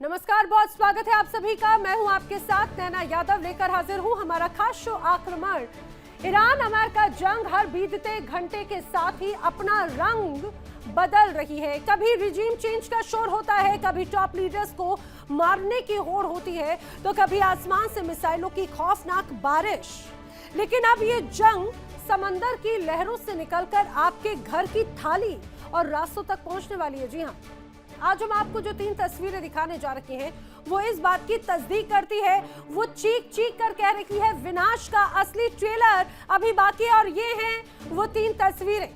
नमस्कार, बहुत स्वागत है आप सभी का। मैं हूं आपके साथ नैना यादव, लेकर हाजिर हूं हमारा खास शो आक्रमण। ईरान अमेरिका जंग हर बीतते घंटे के साथ ही अपना रंग बदल रही है। कभी रिजीम चेंज का शोर होता है, कभी टॉप लीडर्स को मारने की होड़ होती है, तो कभी आसमान से मिसाइलों की खौफनाक बारिश। लेकिन अब ये जंग समंदर की लहरों से निकलकर आपके घर की थाली और रास्तों तक पहुंचने वाली है। जी हाँ, आज हम आपको जो 3 तस्वीरें दिखाने जा रहे हैं वो इस बात की तस्दीक करती है। वो चीख चीख कर कह रही है विनाश का असली ट्रेलर अभी बाकी है, और ये हैं वो 3 तस्वीरें।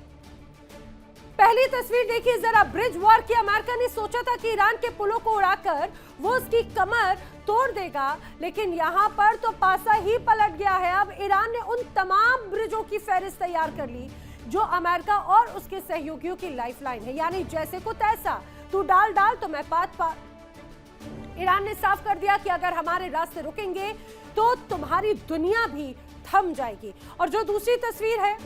पहली तस्वीर देखिए जरा। ब्रिज वॉर की अमेरिका ने सोचा था कि ईरान के पुलों को उड़ाकर वो उसकी कमर तोड़ देगा, लेकिन यहाँ पर तो पासा ही पलट गया है। अब ईरान ने उन तमाम ब्रिजों की फहरिस्त तैयार कर ली जो अमेरिका और उसके सहयोगियों की लाइफलाइन है, यानी जैसे को तैसा, तू डाल डाल तो मैं पात पात। ईरान ने साफ कर दिया कि अगर हमारे रास्ते रुकेंगे तो तुम्हारी दुनिया भी थम जाएगी। और जो दूसरी तस्वीर है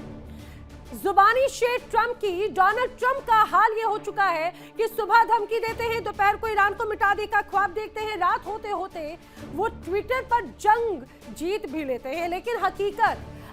जुबानी शेर ट्रंप की, डोनाल्ड ट्रंप का हाल ये हो चुका है कि सुबह धमकी देते हैं, दोपहर को ईरान को मिटाने का ख्वाब देखते हैं, रात होते होते वो ट्विटर पर जंग जीत भी लेते हैं। लेकिन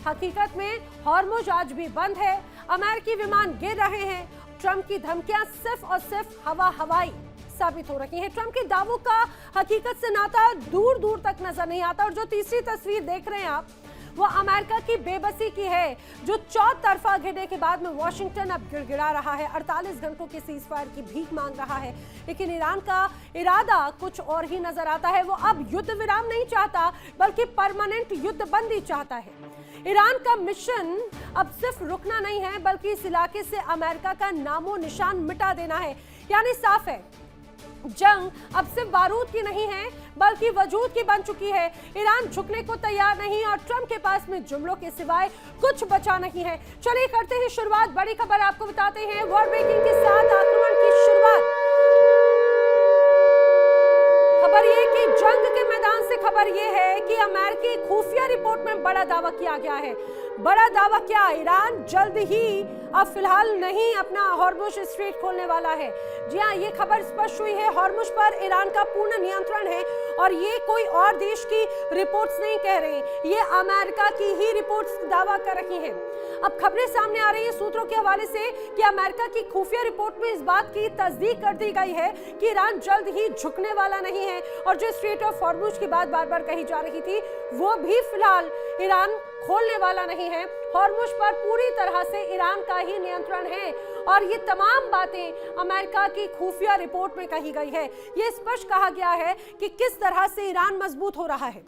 हकीकत में हॉर्मुज आज भी बंद है, अमेरिकी विमान गिर रहे हैं। ट्रंप की धमकियां सिर्फ और सिर्फ हवाई साबित हो रही हैं। ट्रंप के दावों का हकीकत से नाता दूर दूर तक नजर नहीं आता। और जो तीसरी तस्वीर देख रहे हैं आप, वो अमेरिका की बेबसी की है, जो चौतरफा घिरने के बाद में वॉशिंगटन अब गिड़गिड़ा रहा है, 48 घंटों के सीजफायर की भीख मांग रहा है। लेकिन ईरान का इरादा कुछ और ही नजर आता है। वो अब युद्ध विराम नहीं चाहता, बल्कि परमानेंट युद्ध बंदी चाहता है। ईरान का मिशन अब सिर्फ रुकना नहीं है, बल्कि इस इलाके से अमेरिका का नामो निशान मिटा देना है। यानी साफ है, जंग अब सिर्फ बारूद की नहीं है, बल्कि वजूद की बन चुकी है। ईरान झुकने को तैयार नहीं, और ट्रंप के पास में जुमलों के सिवाय कुछ बचा नहीं है। चलिए करते हैं शुरुआत। बड़ी खबर आपको बताते हैं। वॉर ब्रेकिंग के साथ आक्रमण की शुरुआत। खबर ये कि जंग के मैदान से खबर ये है कि अमेरिकी खुफिया रिपोर्ट में बड़ा दावा किया गया है। बड़ा दावा क्या? ईरान जल्द ही, अब फिलहाल नहीं, अपना हॉर्मुज स्ट्रेट खोलने वाला है। जी हाँ, ये खबर स्पष्ट हुई है। हॉर्मुज पर ईरान का पूर्ण नियंत्रण है, और ये कोई और देश की रिपोर्ट्स नहीं कह रही, ये अमेरिका की ही रिपोर्ट्स दावा कर रही हैं। अब खबरें सामने आ रही है सूत्रों के हवाले से कि अमेरिका की खुफिया रिपोर्ट में इस बात की तस्दीक कर दी गई है कि ईरान जल्द ही झुकने वाला नहीं है, और जो स्ट्रेट ऑफ हॉर्मुज की बात बार बार कही जा रही थी, वो भी फिलहाल ईरान खोलने वाला नहीं है। हॉर्मुज पर पूरी तरह से ईरान का ही नियंत्रण है, और ये तमाम बातें अमेरिका की खुफिया रिपोर्ट में कही गई है। ये स्पष्ट कहा गया है कि किस तरह से ईरान मजबूत हो रहा है।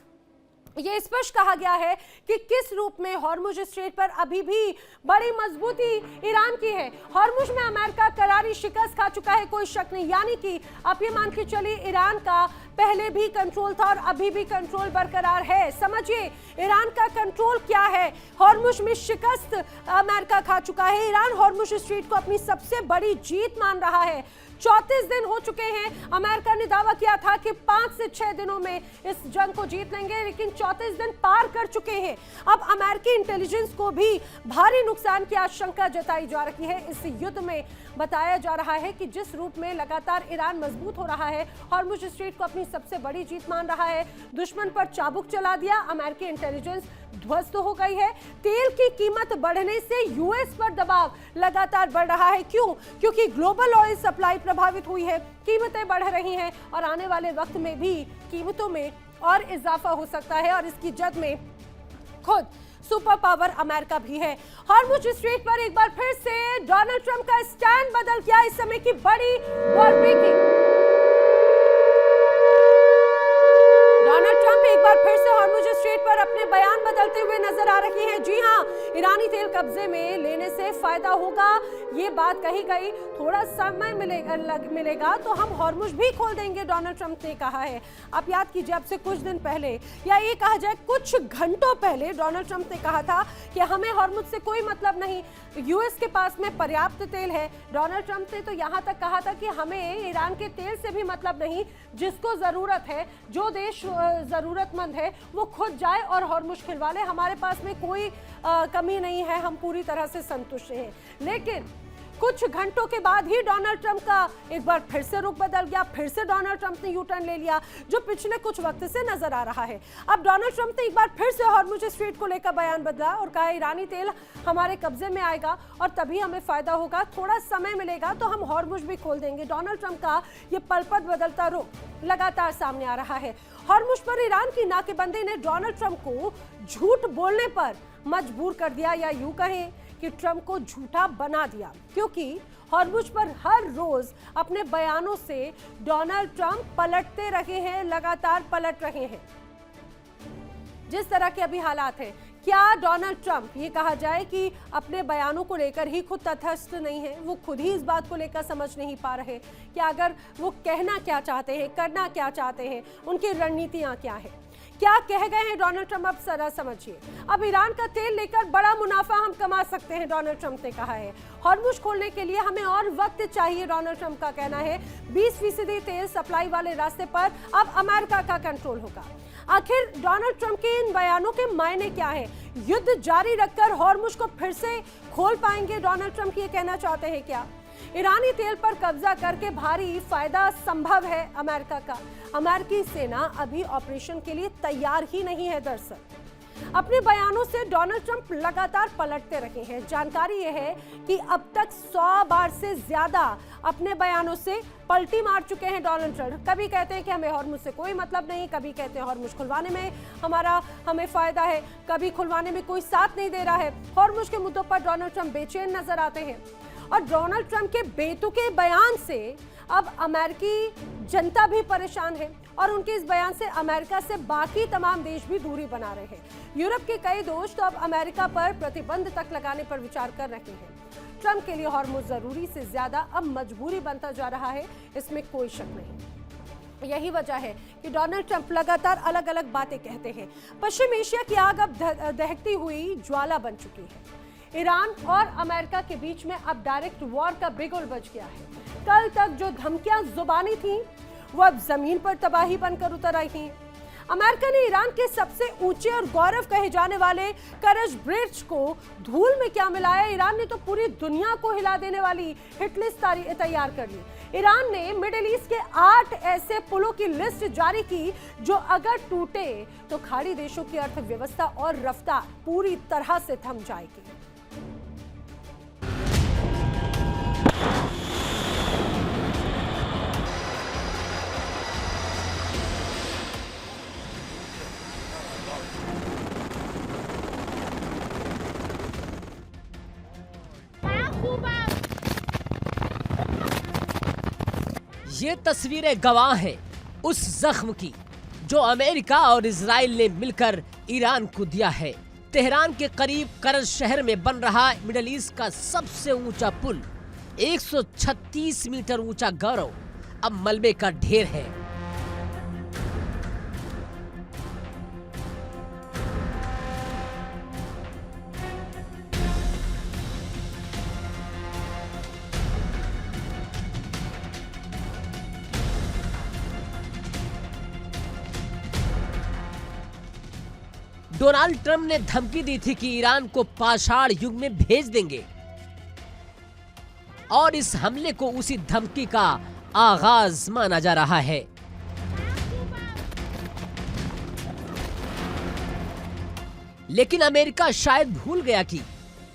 ये स्पष्ट कहा गया है कि किस रूप में हॉर्मुज स्ट्रेट पर अभी भी बड़ी मजबूती ईरान की है। हॉर्मुज में अमेरिका करारी शिकस्त खा चुका है, कोई शक नहीं। यानी कि आप ये मान के चलिए, ईरान का पहले भी कंट्रोल था और अभी भी कंट्रोल बरकरार है। समझिए ईरान का कंट्रोल क्या है। हॉर्मुज में शिकस्त अमेरिका खा चुका है। ईरान हॉर्मुज स्ट्रेट को अपनी सबसे बड़ी जीत मान रहा है। 34 दिन हो चुके हैं। अमेरिका ने दावा किया था कि 5 से 6 दिनों में इस जंग को जीत लेंगे, लेकिन 34 दिन पार कर चुके हैं। अब अमेरिकी इंटेलिजेंस को भी भारी नुकसान की आशंका जताई जा रही है। इस युद्ध में बताया जा रहा है कि जिस रूप में लगातार ईरान मजबूत हो रहा है, हॉर्मुज स्ट्रेट को अपनी सबसे बड़ी जीत मान रहा है, दुश्मन पर चाबुक चला दिया, अमेरिकी इंटेलिजेंस ध्वस्त हो गई है। तेल की कीमत बढ़ने से यूएस पर दबाव लगातार बढ़ रहा है। क्यों? क्योंकि ग्लोबल ऑयल सप्लाई प्रभावित हुई है, कीमतें बढ़ रही हैं, और आने वाले वक्त में भी कीमतों में और इजाफा हो सकता है। और इसकी जद में खुद सुपर पावर अमेरिका भी है। हॉर्मुज स्ट्रेट पर एक बार फिर से डोनाल्ड ट्रंप का स्टैंड बदल गया। इस समय की बड़ी वॉर ब्रेकिंग। डोनाल्ड ट्रंप एक बार फिर से हॉर्मुज स्ट्रेट पर अपने बयान बदलते हुए नजर आ रही हैं। जी हां, ईरानी तेल कब्जे में लेने से फायदा होगा, ये बात कही गई। थोड़ा समय मिलेगा तो हम हॉर्मुज भी खोल देंगे, डोनाल्ड ट्रंप ने कहा है। आप याद कीजिए, अब से कुछ दिन पहले, या ये कहा जाए कुछ घंटों पहले, डोनाल्ड ट्रंप ने कहा था कि हमें हॉर्मुज से कोई मतलब नहीं, यूएस के पास में पर्याप्त तेल है। डोनाल्ड ट्रंप ने तो यहाँ तक कहा था कि हमें ईरान के तेल से भी मतलब नहीं, जिसको जरूरत है, जो देश जरूरतमंद है, वो खुद जाए और हॉर्मुज खिलवा ले, हमारे पास में कोई कमी नहीं है, हम पूरी तरह से संतुष्ट हैं। लेकिन कुछ घंटों के बाद ही डोनाल्ड ट्रंप का एक बार फिर से रुख बदल गया, फिर से डोनाल्ड ट्रंप ने यू टर्न ले लिया, जो पिछले कुछ वक्त से नजर आ रहा है। अब डोनाल्ड ट्रंप ने एक बार फिर से हॉर्मुज स्ट्रेट को लेकर बयान बदला और कहा ईरानी तेल हमारे कब्जे में आएगा और तभी हमें फायदा होगा, थोड़ा समय मिलेगा तो हम हॉर्मुज भी खोल देंगे। डोनाल्ड ट्रंप का ये पल पल बदलता रुख लगातार सामने आ रहा है। हॉर्मुज पर ईरान की नाकेबंदी ने डोनाल्ड ट्रंप को झूठ बोलने पर मजबूर कर दिया, या यूं कहें कि ट्रंप को झूठा बना दिया, क्योंकि हॉर्मुज पर हर रोज अपने बयानों से डोनाल्ड ट्रंप पलटते रहे हैं, लगातार पलट रहे हैं। जिस तरह के अभी हालात हैं, क्या डोनाल्ड ट्रंप, ये कहा जाए कि अपने बयानों को लेकर ही खुद तटस्थ नहीं है, वो खुद ही इस बात को लेकर समझ नहीं पा रहे कि अगर वो कहना क्या चाहते हैं, करना क्या चाहते हैं, उनकी रणनीतियां क्या है, क्या कह गए हैं डोनाल्ड ट्रंप। अब जरा समझिए, अब ईरान का तेल लेकर बड़ा मुनाफा हम कमा सकते हैं, डोनाल्ड ट्रंप ने कहा है। हॉर्मुज खोलने के लिए हमें और वक्त चाहिए, डोनाल्ड ट्रंप का कहना है। 20% तेल सप्लाई वाले रास्ते पर अब अमेरिका का कंट्रोल होगा। आखिर डोनाल्ड ट्रंप के इन बयानों के मायने क्या है? युद्ध जारी रखकर हॉर्मुज को फिर से खोल पाएंगे डोनाल्ड ट्रंप, ये कहना चाहते हैं क्या? ईरानी तेल पर कब्जा करके भारी फायदा संभव है अमेरिका का। अमेरिकी सेना अभी ऑपरेशन के लिए तैयार ही नहीं है। दरअसल अपने बयानों से डोनाल्ड ट्रंप लगातार पलटते रहे हैं। जानकारी यह है कि अब तक 100 बार से ज्यादा अपने बयानों से पलटी मार चुके हैं डोनाल्ड ट्रंप। कभी कहते हैं कि हमें हॉर्मुज से कोई मतलब नहीं, कभी कहते हैं हॉर्मुज खुलवाने में हमें फायदा है, कभी खुलवाने में कोई साथ नहीं दे रहा है। हॉर्मुज के मुद्दों पर डोनाल्ड ट्रंप बेचैन नजर आते हैं और डोनाल्ड ट्रंप के बेतुके बयान से अब अमेरिकी जनता भी परेशान है और उनके इस बयान से अमेरिका से बाकी तमाम देश भी दूरी बना रहे हैं। यूरोप के कई देश तो अब अमेरिका पर प्रतिबंध तक लगाने पर विचार कर रहे हैं। ट्रंप के लिए हॉर्मुज जरूरी से ज्यादा अब मजबूरी बनता जा रहा है, इसमें कोई शक नहीं। यही वजह है कि डोनाल्ड ट्रंप लगातार अलग अलग बातें कहते हैं। पश्चिम एशिया की आग अब दहकती हुई ज्वाला बन चुकी है। ईरान और अमेरिका के बीच में अब डायरेक्ट वॉर का बिगुल बज गया है। कल तक जो धमकियां जुबानी थीं, वो अब जमीन पर तबाही बनकर उतर आई हैं। अमेरिका ने ईरान के सबसे ऊंचे और गौरव कहे जाने वाले करज ब्रिज को धूल में क्या मिलाया। ईरान ने तो पूरी दुनिया को हिला देने वाली हिट लिस्ट तैयार कर ली। ईरान ने मिडिल ईस्ट के 8 ऐसे पुलों की लिस्ट जारी की जो अगर टूटे तो खाड़ी देशों की अर्थव्यवस्था और रफ्तार पूरी तरह से थम जाएगी। ये तस्वीरें गवाह हैं उस जख्म की जो अमेरिका और इजराइल ने मिलकर ईरान को दिया है। तेहरान के करीब करज शहर में बन रहा मिडिल ईस्ट का सबसे ऊंचा पुल 136 मीटर ऊंचा गौरव अब मलबे का ढेर है। डोनाल्ड ट्रंप ने धमकी दी थी कि ईरान को पाषाण युग में भेज देंगे और इस हमले को उसी धमकी का आगाज माना जा रहा है। लेकिन अमेरिका शायद भूल गया कि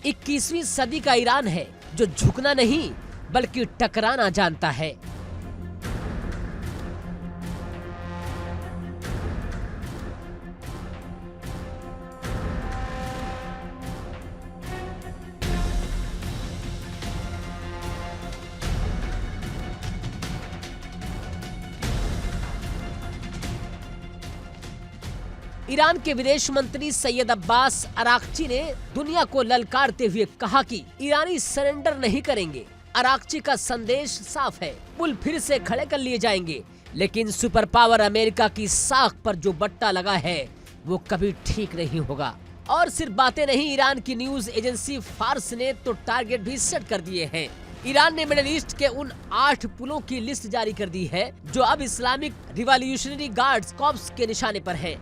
21वीं सदी का ईरान है जो झुकना नहीं बल्कि टकराना जानता है। ईरान के विदेश मंत्री सैयद अब्बास अराक्ची ने दुनिया को ललकारते हुए कहा कि ईरानी सरेंडर नहीं करेंगे। अराक्ची का संदेश साफ है, पुल फिर से खड़े कर लिए जाएंगे, लेकिन सुपर पावर अमेरिका की साख पर जो बट्टा लगा है वो कभी ठीक नहीं होगा। और सिर्फ बातें नहीं, ईरान की न्यूज एजेंसी फार्स ने तो टारगेट भी सेट कर दिए हैं। ईरान ने मिडिल ईस्ट के उन 8 पुलों की लिस्ट जारी कर दी है जो अब इस्लामिक रिवॉल्यूशनरी गार्ड्स कॉर्प्स के निशाने पर हैं।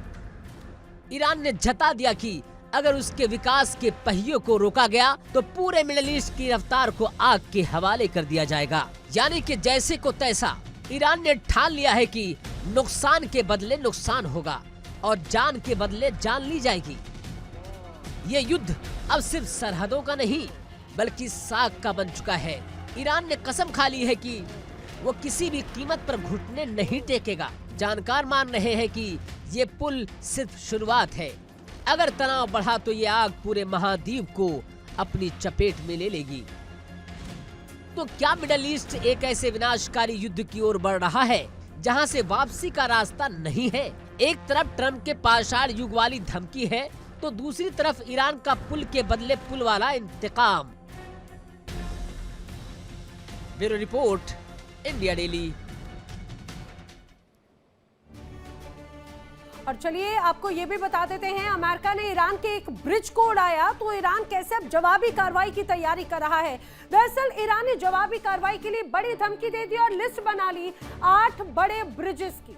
ईरान ने जता दिया कि अगर उसके विकास के पहियों को रोका गया तो पूरे मिडिल ईस्ट की रफ्तार को आग के हवाले कर दिया जाएगा। यानी कि जैसे को तैसा ईरान ने ठान लिया है कि नुकसान के बदले नुकसान होगा और जान के बदले जान ली जाएगी। ये युद्ध अब सिर्फ सरहदों का नहीं बल्कि साख का बन चुका है। ईरान ने कसम खा ली है कि वो किसी भी कीमत पर घुटने नहीं टेकेगा। जानकार मान रहे हैं कि ये पुल सिर्फ शुरुआत है। अगर तनाव बढ़ा तो ये आग पूरे महाद्वीप को अपनी चपेट में ले लेगी। तो क्या मिडिल ईस्ट एक ऐसे विनाशकारी युद्ध की ओर बढ़ रहा है जहां से वापसी का रास्ता नहीं है? एक तरफ ट्रम्प के पाषाण युग वाली धमकी है तो दूसरी तरफ ईरान का पुल के बदले पुल वाला इंतकाम। Bureau report, India daily. और चलिए आपको ये भी बता देते हैं, अमेरिका ने ईरान के एक ब्रिज को उड़ाया तो ईरान कैसे अब जवाबी कार्रवाई की तैयारी कर रहा है। दरअसल ईरान ने जवाबी कार्रवाई के लिए बड़ी धमकी दे दी और लिस्ट बना ली 8 बड़े ब्रिजेस की,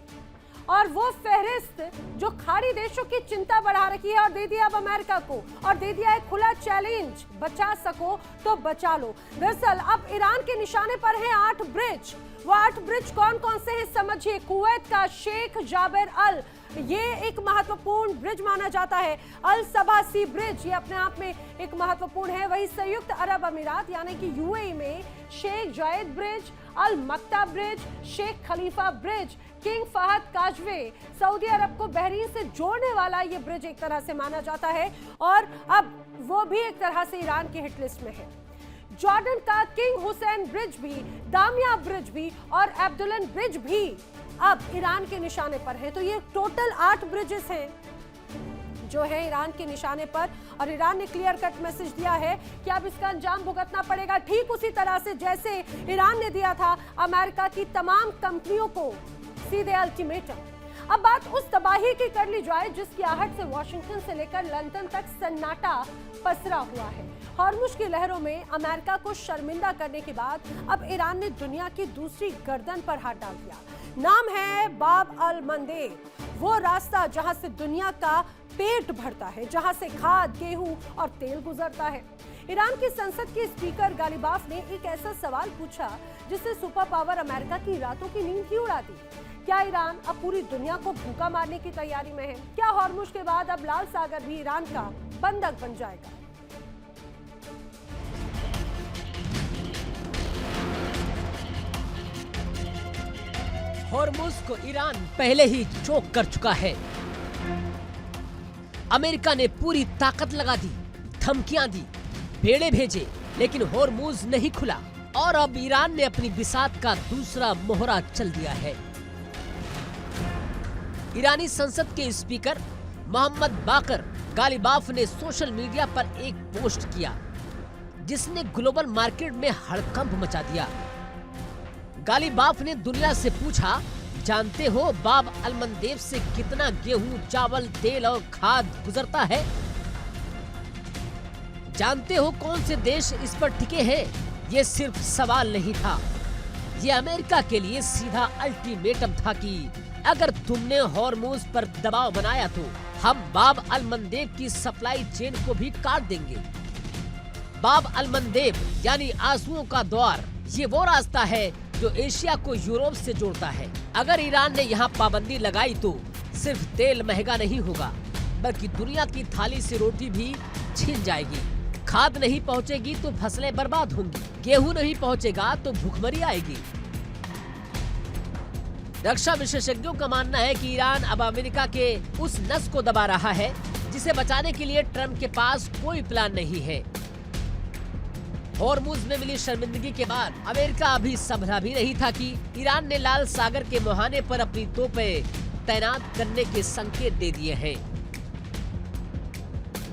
और वो फहरिस्त जो खाड़ी देशों की चिंता बढ़ा रखी है और दे दिया अब अमेरिका को, और दे दिया है खुला चैलेंज, बचा सको तो बचा लो। दरअसल अब ईरान के निशाने पर हैं 8 ब्रिज। वो 8 ब्रिज कौन कौन से हैं समझिए। कुवैत का शेख जाबिर अल, ये एक महत्वपूर्ण ब्रिज माना जाता है। अल सबा सी ब्रिज ये अपने आप में एक महत्वपूर्ण है। वही संयुक्त अरब अमीरात यानी कि यूएई में शेख जायद ब्रिज, अल मक्ता ब्रिज, शेख खलीफा ब्रिज, किंग फहद काजवे, सऊदी अरब को बहरीन से जोड़ने वाला ये ब्रिज एक तरह से माना जाता है, और अब वो भी एक तरह से ईरान की हिट लिस्ट में है। जॉर्डन का किंग हुसैन ब्रिज भी, दामिया ब्रिज भी और अब्दुलन ब्रिज भी अब ईरान के निशाने पर है। तो ये टोटल 8 ब्रिजेस हैं जो है ईरान के निशाने पर, और ईरान ने क्लियर कट मैसेज दिया है कि अब इसका अंजाम भुगतना पड़ेगा, ठीक उसी तरह से जैसे ईरान ने दिया था अमेरिका की तमाम कंपनियों को सीधे अल्टीमेटम। अब बात उस तबाही की कर ली जाए जिसकी आहट से वॉशिंगटन से लेकर लंदन तक सन्नाटा पसरा हुआ है। हॉर्मुज की लहरों में अमेरिका को शर्मिंदा करने के बाद अब ईरान ने दुनिया की दूसरी गर्दन पर हाथ डाल दिया। नाम है बाब अल मंदेब, वो रास्ता जहां से दुनिया का पेट भरता है, जहां से खाद, गेहूं और तेल गुजरता है। ईरान की संसद के स्पीकर गालिबाफ ने एक ऐसा सवाल पूछा जिससे सुपर पावर अमेरिका की रातों की नींद ही उड़ा दी। क्या ईरान अब पूरी दुनिया को भूखा मारने की तैयारी में है? क्या हॉर्मुज के बाद अब लाल सागर भी ईरान का बंधक बन जाएगा? हॉर्मुज को ईरान पहले ही चोक कर चुका है। अमेरिका ने पूरी ताकत लगा दी, धमकियां दी, बेड़े भेजे, लेकिन हॉर्मुज नहीं खुला, और अब ईरान ने अपनी बिसात का दूसरा मोहरा चल दिया है। ईरानी संसद के स्पीकर मोहम्मद बाकर गालिबाफ ने सोशल मीडिया पर एक पोस्ट किया जिसने ग्लोबल मार्केट में हड़कंप मचा दिया। गालिबाफ ने दुनिया से पूछा, जानते हो बाब अल मंदेब से कितना गेहूं, चावल, तेल और खाद गुजरता है? जानते हो कौन से देश इस पर टिके हैं? ये सिर्फ सवाल नहीं था, ये अमेरिका के लिए सीधा अल्टीमेटम था कि अगर तुमने हॉर्मुज पर दबाव बनाया तो हम बाब अल मंदेब की सप्लाई चेन को भी काट देंगे। बाब अल मंदेब यानी आंसुओं का द्वार, ये वो रास्ता है जो एशिया को यूरोप से जोड़ता है। अगर ईरान ने यहाँ पाबंदी लगाई तो सिर्फ तेल महंगा नहीं होगा बल्कि दुनिया की थाली से रोटी भी छीन जाएगी। खाद नहीं पहुँचेगी तो फसलें बर्बाद होंगी, गेहूं नहीं पहुँचेगा तो भूखमरी आएगी। रक्षा विशेषज्ञों का मानना है कि ईरान अब अमेरिका के उस नस को दबा रहा है जिसे बचाने के लिए ट्रम्प के पास कोई प्लान नहीं है। हॉर्मुज में मिली शर्मिंदगी के बाद अमेरिका अभी संभला भी नहीं था कि ईरान ने लाल सागर के मुहाने पर अपनी तोपें तैनात करने के संकेत दे दिए हैं।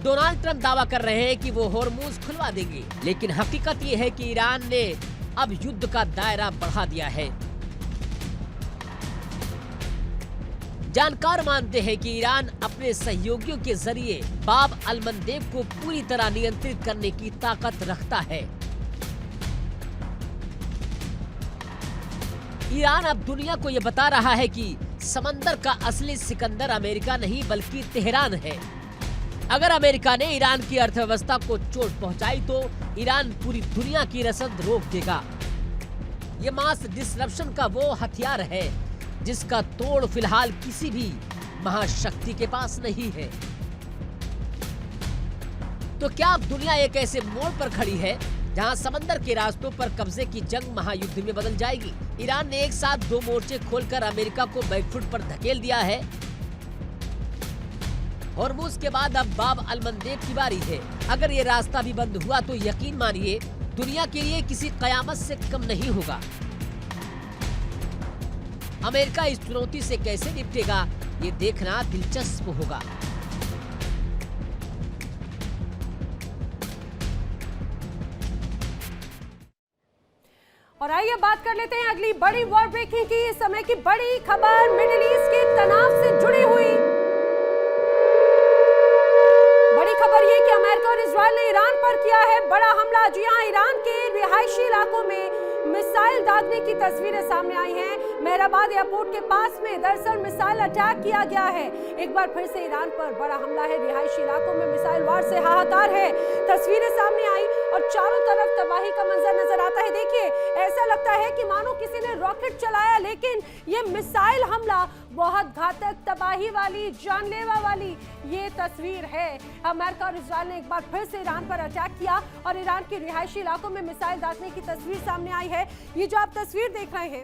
डोनाल्ड ट्रम्प दावा कर रहे हैं कि वो हॉर्मुज खुलवा देंगे, लेकिन हकीकत ये है कि ईरान ने अब युद्ध का दायरा बढ़ा दिया है। जानकार मानते हैं कि ईरान अपने सहयोगियों के जरिए बाब अल मंदेब को पूरी तरह नियंत्रित करने की ताकत रखता है। ईरान अब दुनिया को यह बता रहा है कि समंदर का असली सिकंदर अमेरिका नहीं बल्कि तेहरान है। अगर अमेरिका ने ईरान की अर्थव्यवस्था को चोट पहुंचाई तो ईरान पूरी दुनिया की रसद रोक देगा। ये मास डिसरप्शन का वो हथियार है जिसका तोड़ फिलहाल किसी भी महाशक्ति के पास नहीं है। तो क्या अब दुनिया एक ऐसे मोड़ पर खड़ी है जहां समंदर के रास्तों पर कब्जे की जंग महायुद्ध में बदल जाएगी? ईरान ने एक साथ 2 मोर्चे खोलकर अमेरिका को बैकफुट पर धकेल दिया है। हॉर्मुज़ के बाद अब बाब अल मंदेब की बारी है। अगर ये रास्ता भी बंद हुआ तो यकीन मानिए दुनिया के लिए किसी कयामत से कम नहीं होगा। अमेरिका इस चुनौती से कैसे निपटेगा ये देखना दिलचस्प होगा। और आइए बात कर लेते हैं अगली बड़ी वर्ल्ड ब्रेकिंग की, इस समय की बड़ी खबर मिडिल ईस्ट के तनाव से जुड़ी हुई। बड़ी खबर ये कि अमेरिका और इजरायल ने ईरान पर किया है बड़ा हमला। जी हां, ईरान के रिहायशी इलाकों में मिसाइल दागने की तस्वीरें सामने आई हैं। मेहराबाद एयरपोर्ट के पास में दरअसल मिसाइल अटैक किया गया है। एक बार फिर से ईरान पर बड़ा हमला है। रिहायशी इलाकों में मिसाइल वार से हाहाकार है। तस्वीरें सामने आई और चारों तरफ तबाही का मंजर नजर आता है। देखिए, ऐसा लगता है कि मानो किसी ने रॉकेट चलाया, लेकिन ये मिसाइल हमला बहुत घातक, तबाही वाली, जानलेवा वाली ये तस्वीर है। अमेरिका और इजरायल ने एक बार फिर से ईरान पर अटैक किया और ईरान के रिहायशी इलाकों में मिसाइल दागने की तस्वीर सामने आई है। ये जो आप तस्वीर देख रहे हैं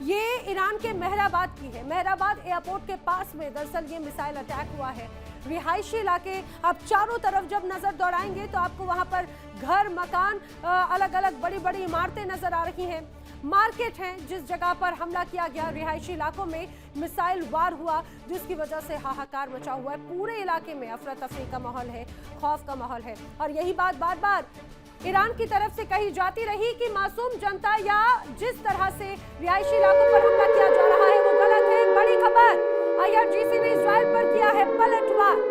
ये ईरान के मेहराबाद की है। मेहराबाद एयरपोर्ट के पास में दरअसल ये मिसाइल अटैक हुआ है। रिहायशी इलाके, आप चारों तरफ जब नजर दौड़ाएंगे तो आपको वहां पर घर, मकान, अलग अलग बड़ी बड़ी इमारतें नजर आ रही हैं। मार्केट है जिस जगह पर हमला किया गया, रिहायशी इलाकों में मिसाइल वार हुआ जिसकी वजह से हाहाकार मचा हुआ है। पूरे इलाके में अफरा तफरी का माहौल है, खौफ का माहौल है। और यही बात बार बार ईरान की तरफ से कही जाती रही कि मासूम जनता या जिस तरह से रिहायशी इलाकों पर हमला किया जा रहा है वो गलत है। बड़ी खबर, IRGC ने इजरायल पर किया है पलटवार।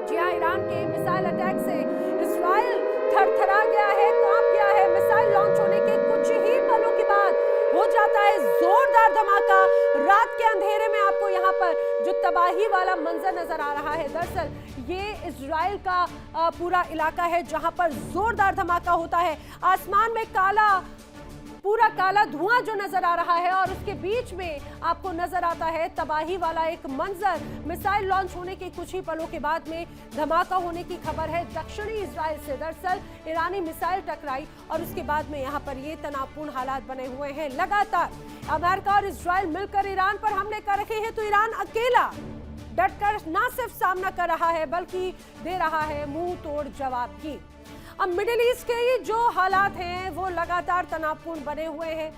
जी हां, ईरान के मिसाइल अटैक से इजरायल थरथरा गया है, कांप गया है। मिसाइल लॉन्च होने के कुछ ही पलों के बाद हो जाता है जोरदार धमाका। रात के अंधेरे में आपको यहाँ पर जो तबाही वाला मंजर नजर आ रहा है, दरअसल ये इजराइल का पूरा इलाका है जहां पर जोरदार धमाका होता है। आसमान में काला, पूरा काला धुआं जो नजर आ रहा है और उसके बीच में आपको नजर आता है तबाही वाला एक मंजर। मिसाइल लॉन्च होने के कुछ ही पलों के बाद में धमाका होने की खबर है दक्षिणी इजराइल से। दरअसल ईरानी मिसाइल टकराई और उसके बाद में यहाँ पर ये तनावपूर्ण हालात बने हुए हैं। लगातार अमेरिका और इजराइल मिलकर ईरान पर हमले कर रहे हैं तो ईरान अकेला डटकर न सिर्फ सामना कर रहा है बल्कि दे रहा है मुंह तोड़ जवाब की। अब मिडिल ईस्ट के जो हालात हैं वो लगातार तनावपूर्ण बने हुए हैं।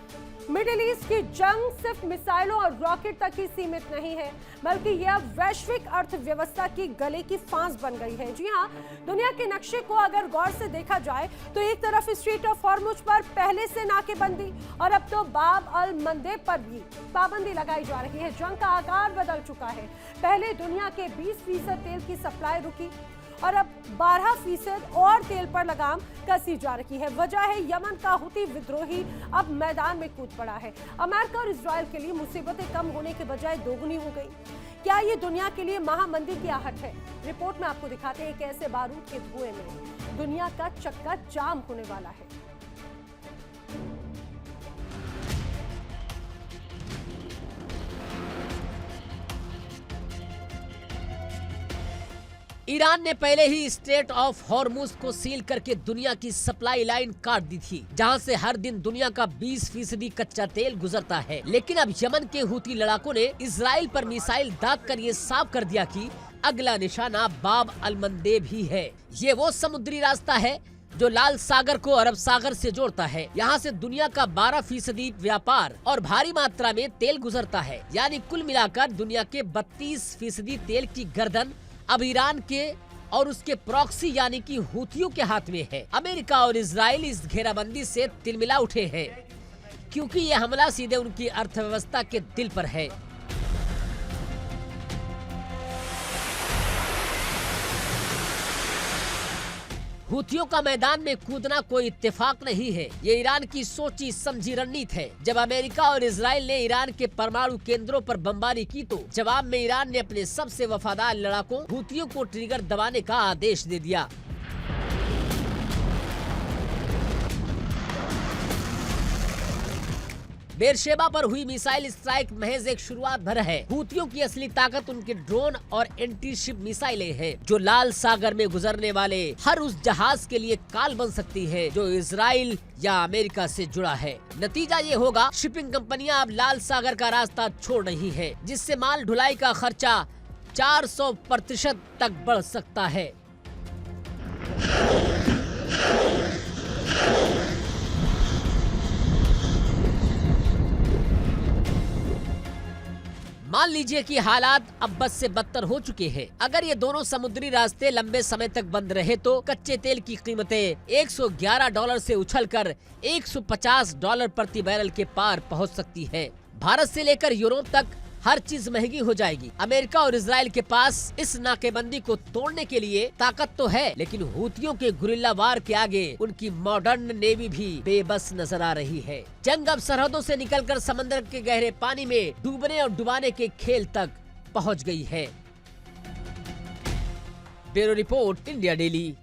मिडिल ईस्ट की जंग सिर्फ मिसाइलों और रॉकेट तक ही सीमित नहीं है बल्कि यह वैश्विक अर्थव्यवस्था की गले की फांस बन गई है। जी हाँ, दुनिया के नक्शे को अगर गौर से देखा जाए तो एक तरफ स्ट्रेट ऑफ हॉर्मुज़ पर पहले से नाकेबंदी और अब तो बाब अल मंदेब पर भी पाबंदी लगाई जा रही है। जंग का आकार बदल चुका है। पहले दुनिया के 20% तेल की सप्लाई रुकी और अब 12% और तेल पर लगाम कसी जा रही है। वजह है यमन का हुती विद्रोही अब मैदान में कूद पड़ा है। अमेरिका और इजराइल के लिए मुसीबतें कम होने के बजाय दोगुनी हो गई। क्या ये दुनिया के लिए महामंदी की आहट है? रिपोर्ट में आपको दिखाते हैं कि ऐसे बारूद के धुएं में दुनिया का चक्का जाम होने वाला है। ईरान ने पहले ही स्ट्रेट ऑफ हॉर्मुज़ को सील करके दुनिया की सप्लाई लाइन काट दी थी, जहां से हर दिन दुनिया का 20% कच्चा तेल गुजरता है। लेकिन अब यमन के हुती लड़ाकों ने इजराइल पर मिसाइल दाग कर ये साफ कर दिया कि अगला निशाना बाब अल मंदेब ही है। ये वो समुद्री रास्ता है जो लाल सागर को अरब सागर से जोड़ता है। यहाँ से दुनिया का 12% व्यापार और भारी मात्रा में तेल गुजरता है। यानी कुल मिलाकर दुनिया के 32% तेल की गर्दन अब ईरान के और उसके प्रॉक्सी यानी कि हुतियों के हाथ में है। अमेरिका और इजराइल इस घेराबंदी से तिलमिला उठे हैं क्योंकि ये हमला सीधे उनकी अर्थव्यवस्था के दिल पर है। हुतियों का मैदान में कूदना कोई इत्तेफाक नहीं है, ये ईरान की सोची समझी रणनीति है। जब अमेरिका और इजराइल ने ईरान के परमाणु केंद्रों पर बमबारी की तो जवाब में ईरान ने अपने सबसे वफादार लड़ाकों हुतियों को ट्रिगर दबाने का आदेश दे दिया। बेरशेबा पर हुई मिसाइल स्ट्राइक महज एक शुरुआत भर है। हुतियों की असली ताकत उनके ड्रोन और एंटी शिप मिसाइलें हैं, जो लाल सागर में गुजरने वाले हर उस जहाज के लिए काल बन सकती है जो इजराइल या अमेरिका से जुड़ा है। नतीजा ये होगा, शिपिंग कंपनियां अब लाल सागर का रास्ता छोड़ रही हैं, जिससे माल ढुलाई का खर्चा 400% तक बढ़ सकता है। मान लीजिए कि हालात अब बस से बदतर हो चुके हैं। अगर ये दोनों समुद्री रास्ते लंबे समय तक बंद रहे तो कच्चे तेल की कीमतें $111 से उछलकर $150 प्रति बैरल के पार पहुंच सकती है। भारत से लेकर यूरोप तक हर चीज महंगी हो जाएगी। अमेरिका और इजराइल के पास इस नाकेबंदी को तोड़ने के लिए ताकत तो है, लेकिन हुतियों के गुरिल्ला वार के आगे उनकी मॉडर्न नेवी भी बेबस नजर आ रही है। जंग अब सरहदों से निकलकर समंदर के गहरे पानी में डूबने और डुबाने के खेल तक पहुंच गई है। Bureau report, India daily.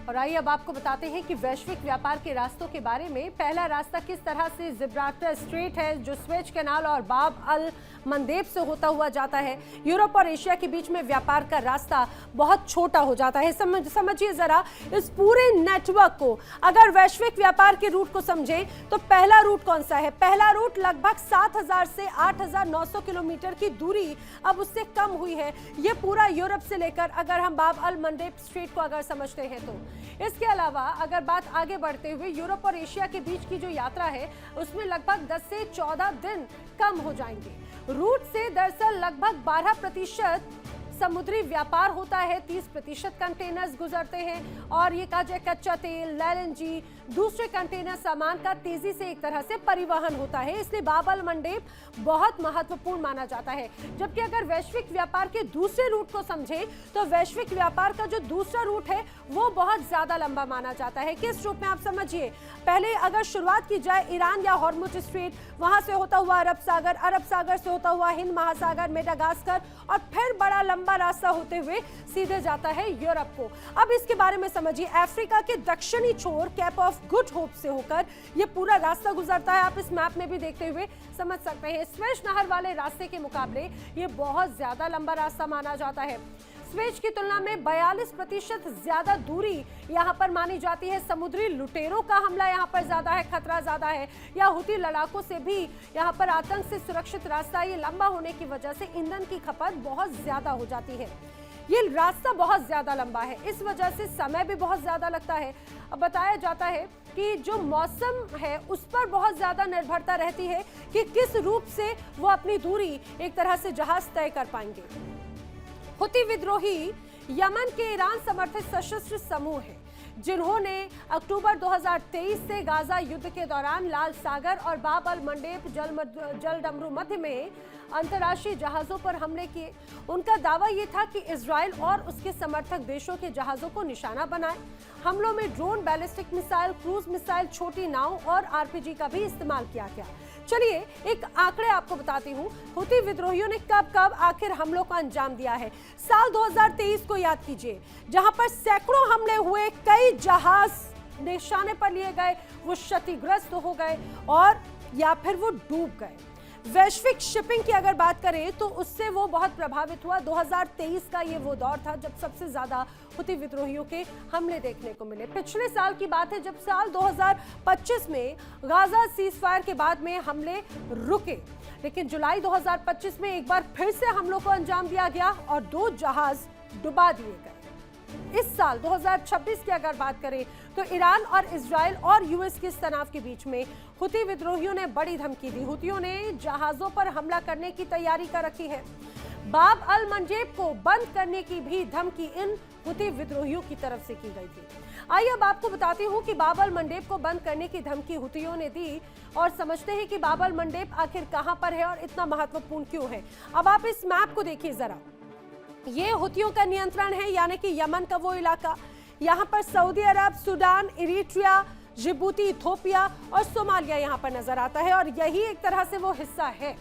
और आइए अब आपको बताते हैं कि वैश्विक व्यापार के रास्तों के बारे में। पहला रास्ता किस तरह से जिब्राल्टर स्ट्रेट है, जो स्वेज कैनाल और बाब अल मंदेब से होता हुआ जाता है। यूरोप और एशिया के बीच में व्यापार का रास्ता बहुत छोटा हो जाता है। समझिए जरा इस पूरे नेटवर्क को। अगर वैश्विक व्यापार के रूट को समझें तो पहला रूट कौन सा है? पहला रूट लगभग 7000 से 8900 किलोमीटर की दूरी अब उससे कम हुई है। ये पूरा यूरोप से लेकर अगर हम बाब अल मंदेब स्ट्रेट को अगर समझते हैं तो। इसके अलावा अगर बात आगे बढ़ते हुए यूरोप और एशिया के बीच की जो यात्रा है उसमें लगभग 10 से 14 दिन कम हो जाएंगे। रूट से दरअसल लगभग 12% समुद्री व्यापार होता है, 30% कंटेनर्स गुजरते हैं और ये कच्चा तेल, एलएनजी, दूसरे कंटेनर सामान का तेजी से एक तरह से परिवहन होता है। इसलिए बाब अल मंडेब बहुत महत्वपूर्ण माना जाता है। जबकि अगर वैश्विक व्यापार के दूसरे रूट को समझें तो वैश्विक व्यापार का जो दूसरा रूट है वो बहुत ज्यादा लंबा माना जाता है। किस रूप में आप समझिए, पहले अगर शुरुआत की जाए ईरान या हॉर्मुज स्ट्रेट, वहां से होता हुआ अरब सागर से होता हुआ हिंद महासागर, मेडागास्कर और फिर बड़ा लंबा रास्ता होते हुए सीधे जाता है यूरोप को। अब इसके बारे में समझिए, अफ्रीका के दक्षिणी छोर कैप ऑफ गुड होप से होकर ये पूरा रास्ता गुजरता है। आप इस मैप में भी देखते हुए समझ सकते हैं। स्वेज नहर वाले रास्ते के मुकाबले ये बहुत ज्यादा लंबा रास्ता माना जाता है। स्वेज की तुलना में 42% ज्यादा दूरी यहाँ पर मानी जाती है। समुद्री लुटेरों का हमला यहाँ पर ज्यादा है, खतरा ज्यादा है, या हुती लड़ाकों से भी यहाँ पर आतंक से सुरक्षित रास्ता। ये लंबा होने की वजह से ईंधन की खपत बहुत ज्यादा हो जाती है। ये रास्ता बहुत ज्यादा लंबा है, इस वजह से समय भी बहुत ज्यादा लगता है। अब बताया जाता है कि जो मौसम है उस पर बहुत ज्यादा निर्भरता रहती है कि किस रूप से वो अपनी दूरी एक तरह से जहाज तय कर पाएंगे। हुती विद्रोही यमन के ईरान समर्थित सशस्त्र समूह है, जिन्होंने अक्टूबर 2023 से गाजा युद्ध के दौरान लाल सागर और बाब अल मंडेब जलडमरू मध्य में अंतर्राष्ट्रीय जहाजों पर हमले किए। उनका दावा ये था कि इजराइल और उसके समर्थक देशों के जहाजों को निशाना बनाए। हमलों में drone, ballistic missile, cruise missile, छोटी नाव और आरपीजी का भी इस्तेमाल किया गया। चलिए एक आंकड़े आपको बताती हूँ, हुती विद्रोहियों ने कब कब आखिर हमलों को अंजाम दिया है। साल 2023 को याद कीजिए, जहां पर सैकड़ों हमले हुए, कई जहाज निशाने पर लिए गए, वो क्षतिग्रस्त हो गए और या फिर वो डूब गए। वैश्विक शिपिंग की अगर बात करें तो उससे वो बहुत प्रभावित हुआ। 2023 का ये वो दौर था जब सबसे ज्यादा हुती विद्रोहियों के हमले देखने को मिले। पिछले साल की बात है जब साल 2025 में गाजा सीजफायर के बाद में हमले रुके, लेकिन जुलाई 2025 में एक बार फिर से हमलों को अंजाम दिया गया और 2 जहाज डुबा दिए गए। इस साल 2026 की अगर बात करें तो ईरान और इजराइल और यूएस के इस तनाव के बीच में हुती विद्रोहियों ने बड़ी धमकी दी। हुतियों ने जहाजों पर हमला करने की तैयारी कर रखी है। बाब अल मंडेब को बंद करने की भी धमकी इन हुती विद्रोहियों की तरफ से की गई थी। आइए अब आपको बताती हूँ कि बाब अल मंडेब को बंद करने की धमकी हुतियों ने दी और समझते हैं कि बाब अल मंडेब आखिर कहां पर है और इतना महत्वपूर्ण क्यों है। अब आप इस मैप को देखिए जरा। ये हुतियों का नियंत्रण है, यानी कि यमन का वो इलाका। यहाँ पर सऊदी अरब, सूडान, इरिट्रिया, जिबूती, इथोपिया और सोमालिया यहाँ पर नजर आता है और यही एक तरह से वो हिस्सा है।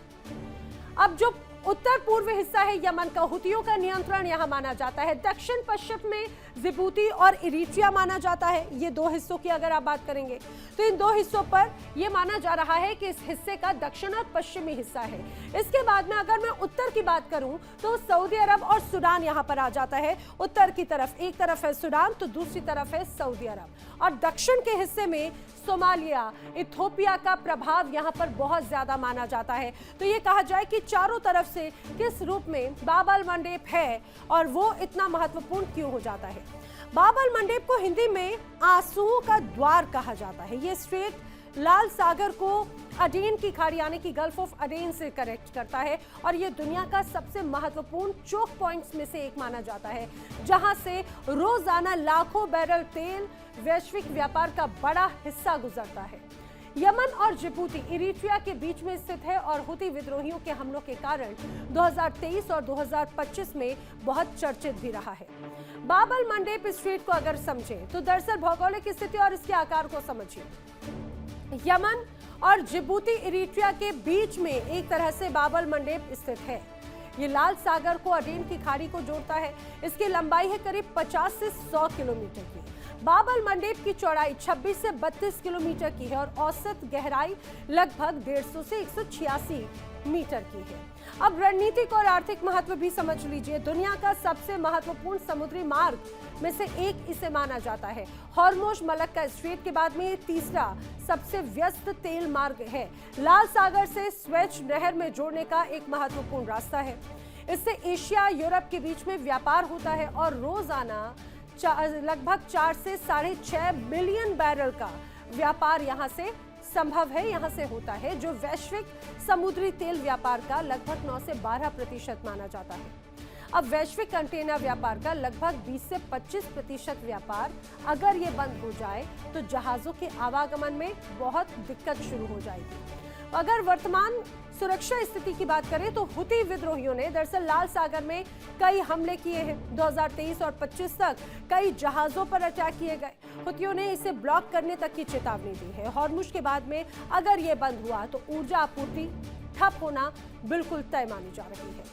अब जो उत्तर पूर्व हिस्सा है यमन का, हुतियों का नियंत्रण यहाँ माना जाता है। दक्षिण पश्चिम में जिबूती और इरिट्रिया माना जाता है। ये दो हिस्सों की अगर आप बात करेंगे तो इन दो हिस्सों पर यह माना जा रहा है कि इस हिस्से का दक्षिण और पश्चिमी हिस्सा है। इसके बाद में अगर मैं उत्तर की बात करूं तो सऊदी अरब और सूडान यहाँ पर आ जाता है। उत्तर की तरफ एक तरफ है सूडान तो दूसरी तरफ है सऊदी अरब, और दक्षिण के हिस्से में सोमालिया, इथोपिया का प्रभाव यहाँ पर बहुत ज्यादा माना जाता है। तो ये कहा जाए कि चारों तरफ से किस रूप में बाब अल मंडेब है और वो इतना महत्वपूर्ण क्यों हो जाता है। बाब अल मंडेब को हिंदी में आंसुओं का द्वार कहा जाता है। ये स्ट्रेट लाल सागर को अडेन की खाड़ी यानी कि गल्फ ऑफ अडेन से कनेक्ट करता है और ये दुनिया का सबसे महत्वपूर्ण चोक पॉइंट्स में से एक माना जाता है, जहां से रोजाना लाखों बैरल तेल वैश्विक व्यापार का बड़ा हिस्सा गुजरता है। यमन और जिबूती इरिट्रिया के बीच में स्थित है और हुती विद्रोहियों के हमलों के कारण 2023 और 2025 में बहुत चर्चित भी रहा है। बाब अल मंडेब स्ट्रेट को अगर समझें तो दरअसल भौगोलिक स्थिति और इसके आकार को समझिए। यमन और जिबूती इरिट्रिया के बीच में एक तरह से बाब अल मंडेब स्थित है। ये लाल सागर को अडेन की खाड़ी को जोड़ता है। इसकी लंबाई है करीब 50 से 100 किलोमीटर की। बाब अल मंडेब की चौड़ाई 26 से 32 किलोमीटर की है और औसत गहराई लगभग 150 से 186 मीटर की है। अब रणनीतिक और आर्थिक महत्व भी समझ लीजिए। दुनिया का सबसे महत्वपूर्ण समुद्री मार्ग में से एक इसे माना जाता है। हॉर्मुज मलक्का स्ट्रेट के बाद में ये तीसरा सबसे व्यस्त तेल मार्ग है। लाल सागर से स्वेज नहर में जोड़ने का एक महत्वपूर्ण रास्ता है। इससे एशिया यूरोप के बीच में व्यापार होता है और रोजाना लगभग 4 से 6.5 मिलियन बैरल का व्यापार यहाँ से संभव है, यहाँ से होता है, जो वैश्विक समुद्री तेल व्यापार का लगभग 9 से 12% माना जाता है। अब वैश्विक कंटेनर व्यापार का लगभग 20 से 25% व्यापार अगर ये बंद हो जाए तो जहाजों के आवागमन में बहुत दिक्कत शुरू हो जाएगी। अगर वर्तमान सुरक्षा स्थिति की बात करें तो हुती विद्रोहियों ने दरअसल लाल सागर में कई हमले किए हैं। 2023 और 25 तक कई जहाजों पर अटैक किए गए। हुतियों ने इसे ब्लॉक करने तक की चेतावनी दी है। हॉर्मुज के बाद में अगर ये बंद हुआ तो ऊर्जा आपूर्ति ठप होना बिल्कुल तय मानी जा रही है।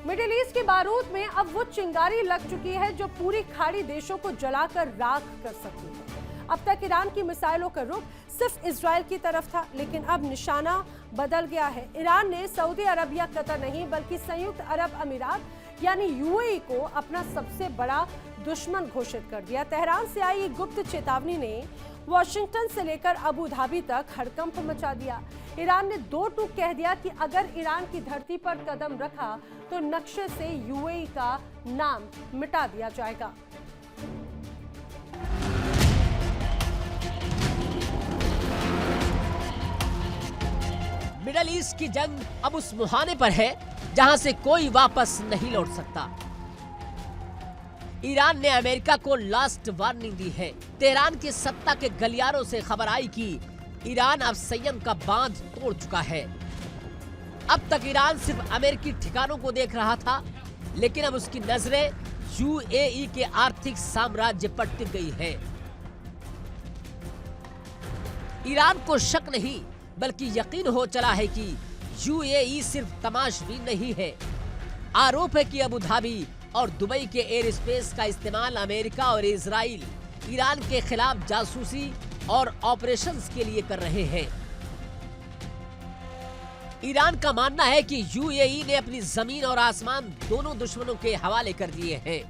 मिडिल ईस्ट के बारूद में अब वो चिंगारी लग चुकी है जो पूरी खाड़ी देशों को जलाकर राख कर सकती है। अब तक ईरान की मिसाइलों का रुख सिर्फ इजराइल की तरफ था, लेकिन अब निशाना बदल गया है। ईरान ने सऊदी अरब या कतर नहीं बल्कि संयुक्त अरब अमीरात यानी यूएई को अपना सबसे बड़ा दुश्मन घोषित कर दिया। तेहरान से आई गुप्त चेतावनी ने वॉशिंगटन से लेकर अबू धाबी तक हड़कंप मचा दिया। ईरान ने दो टूक कह दिया कि अगर ईरान की धरती पर कदम रखा तो नक्शे से यूएई का नाम मिटा दिया जाएगा। मिडल ईस्ट की जंग अब उस मुहाने पर है जहां से कोई वापस नहीं लौट सकता। ईरान ने अमेरिका को लास्ट वार्निंग दी है। तेहरान के सत्ता के गलियारों से खबर आई कि ईरान अब संयम का बांध तोड़ चुका है। अब तक ईरान सिर्फ अमेरिकी ठिकानों को देख रहा था, लेकिन अब उसकी नजरें यूएई के आर्थिक साम्राज्य पर टिक गई है। ईरान को शक नहीं बल्कि यकीन हो चला है कि यूएई सिर्फ तमाशबीन नहीं है। आरोप है कि अबू धाबी और दुबई के एयर स्पेस का इस्तेमाल अमेरिका और इजराइल ईरान के खिलाफ जासूसी और ऑपरेशंस के लिए कर रहे हैं। ईरान का मानना है कि यूएई ने अपनी जमीन और आसमान दोनों दुश्मनों के हवाले कर दिए हैं।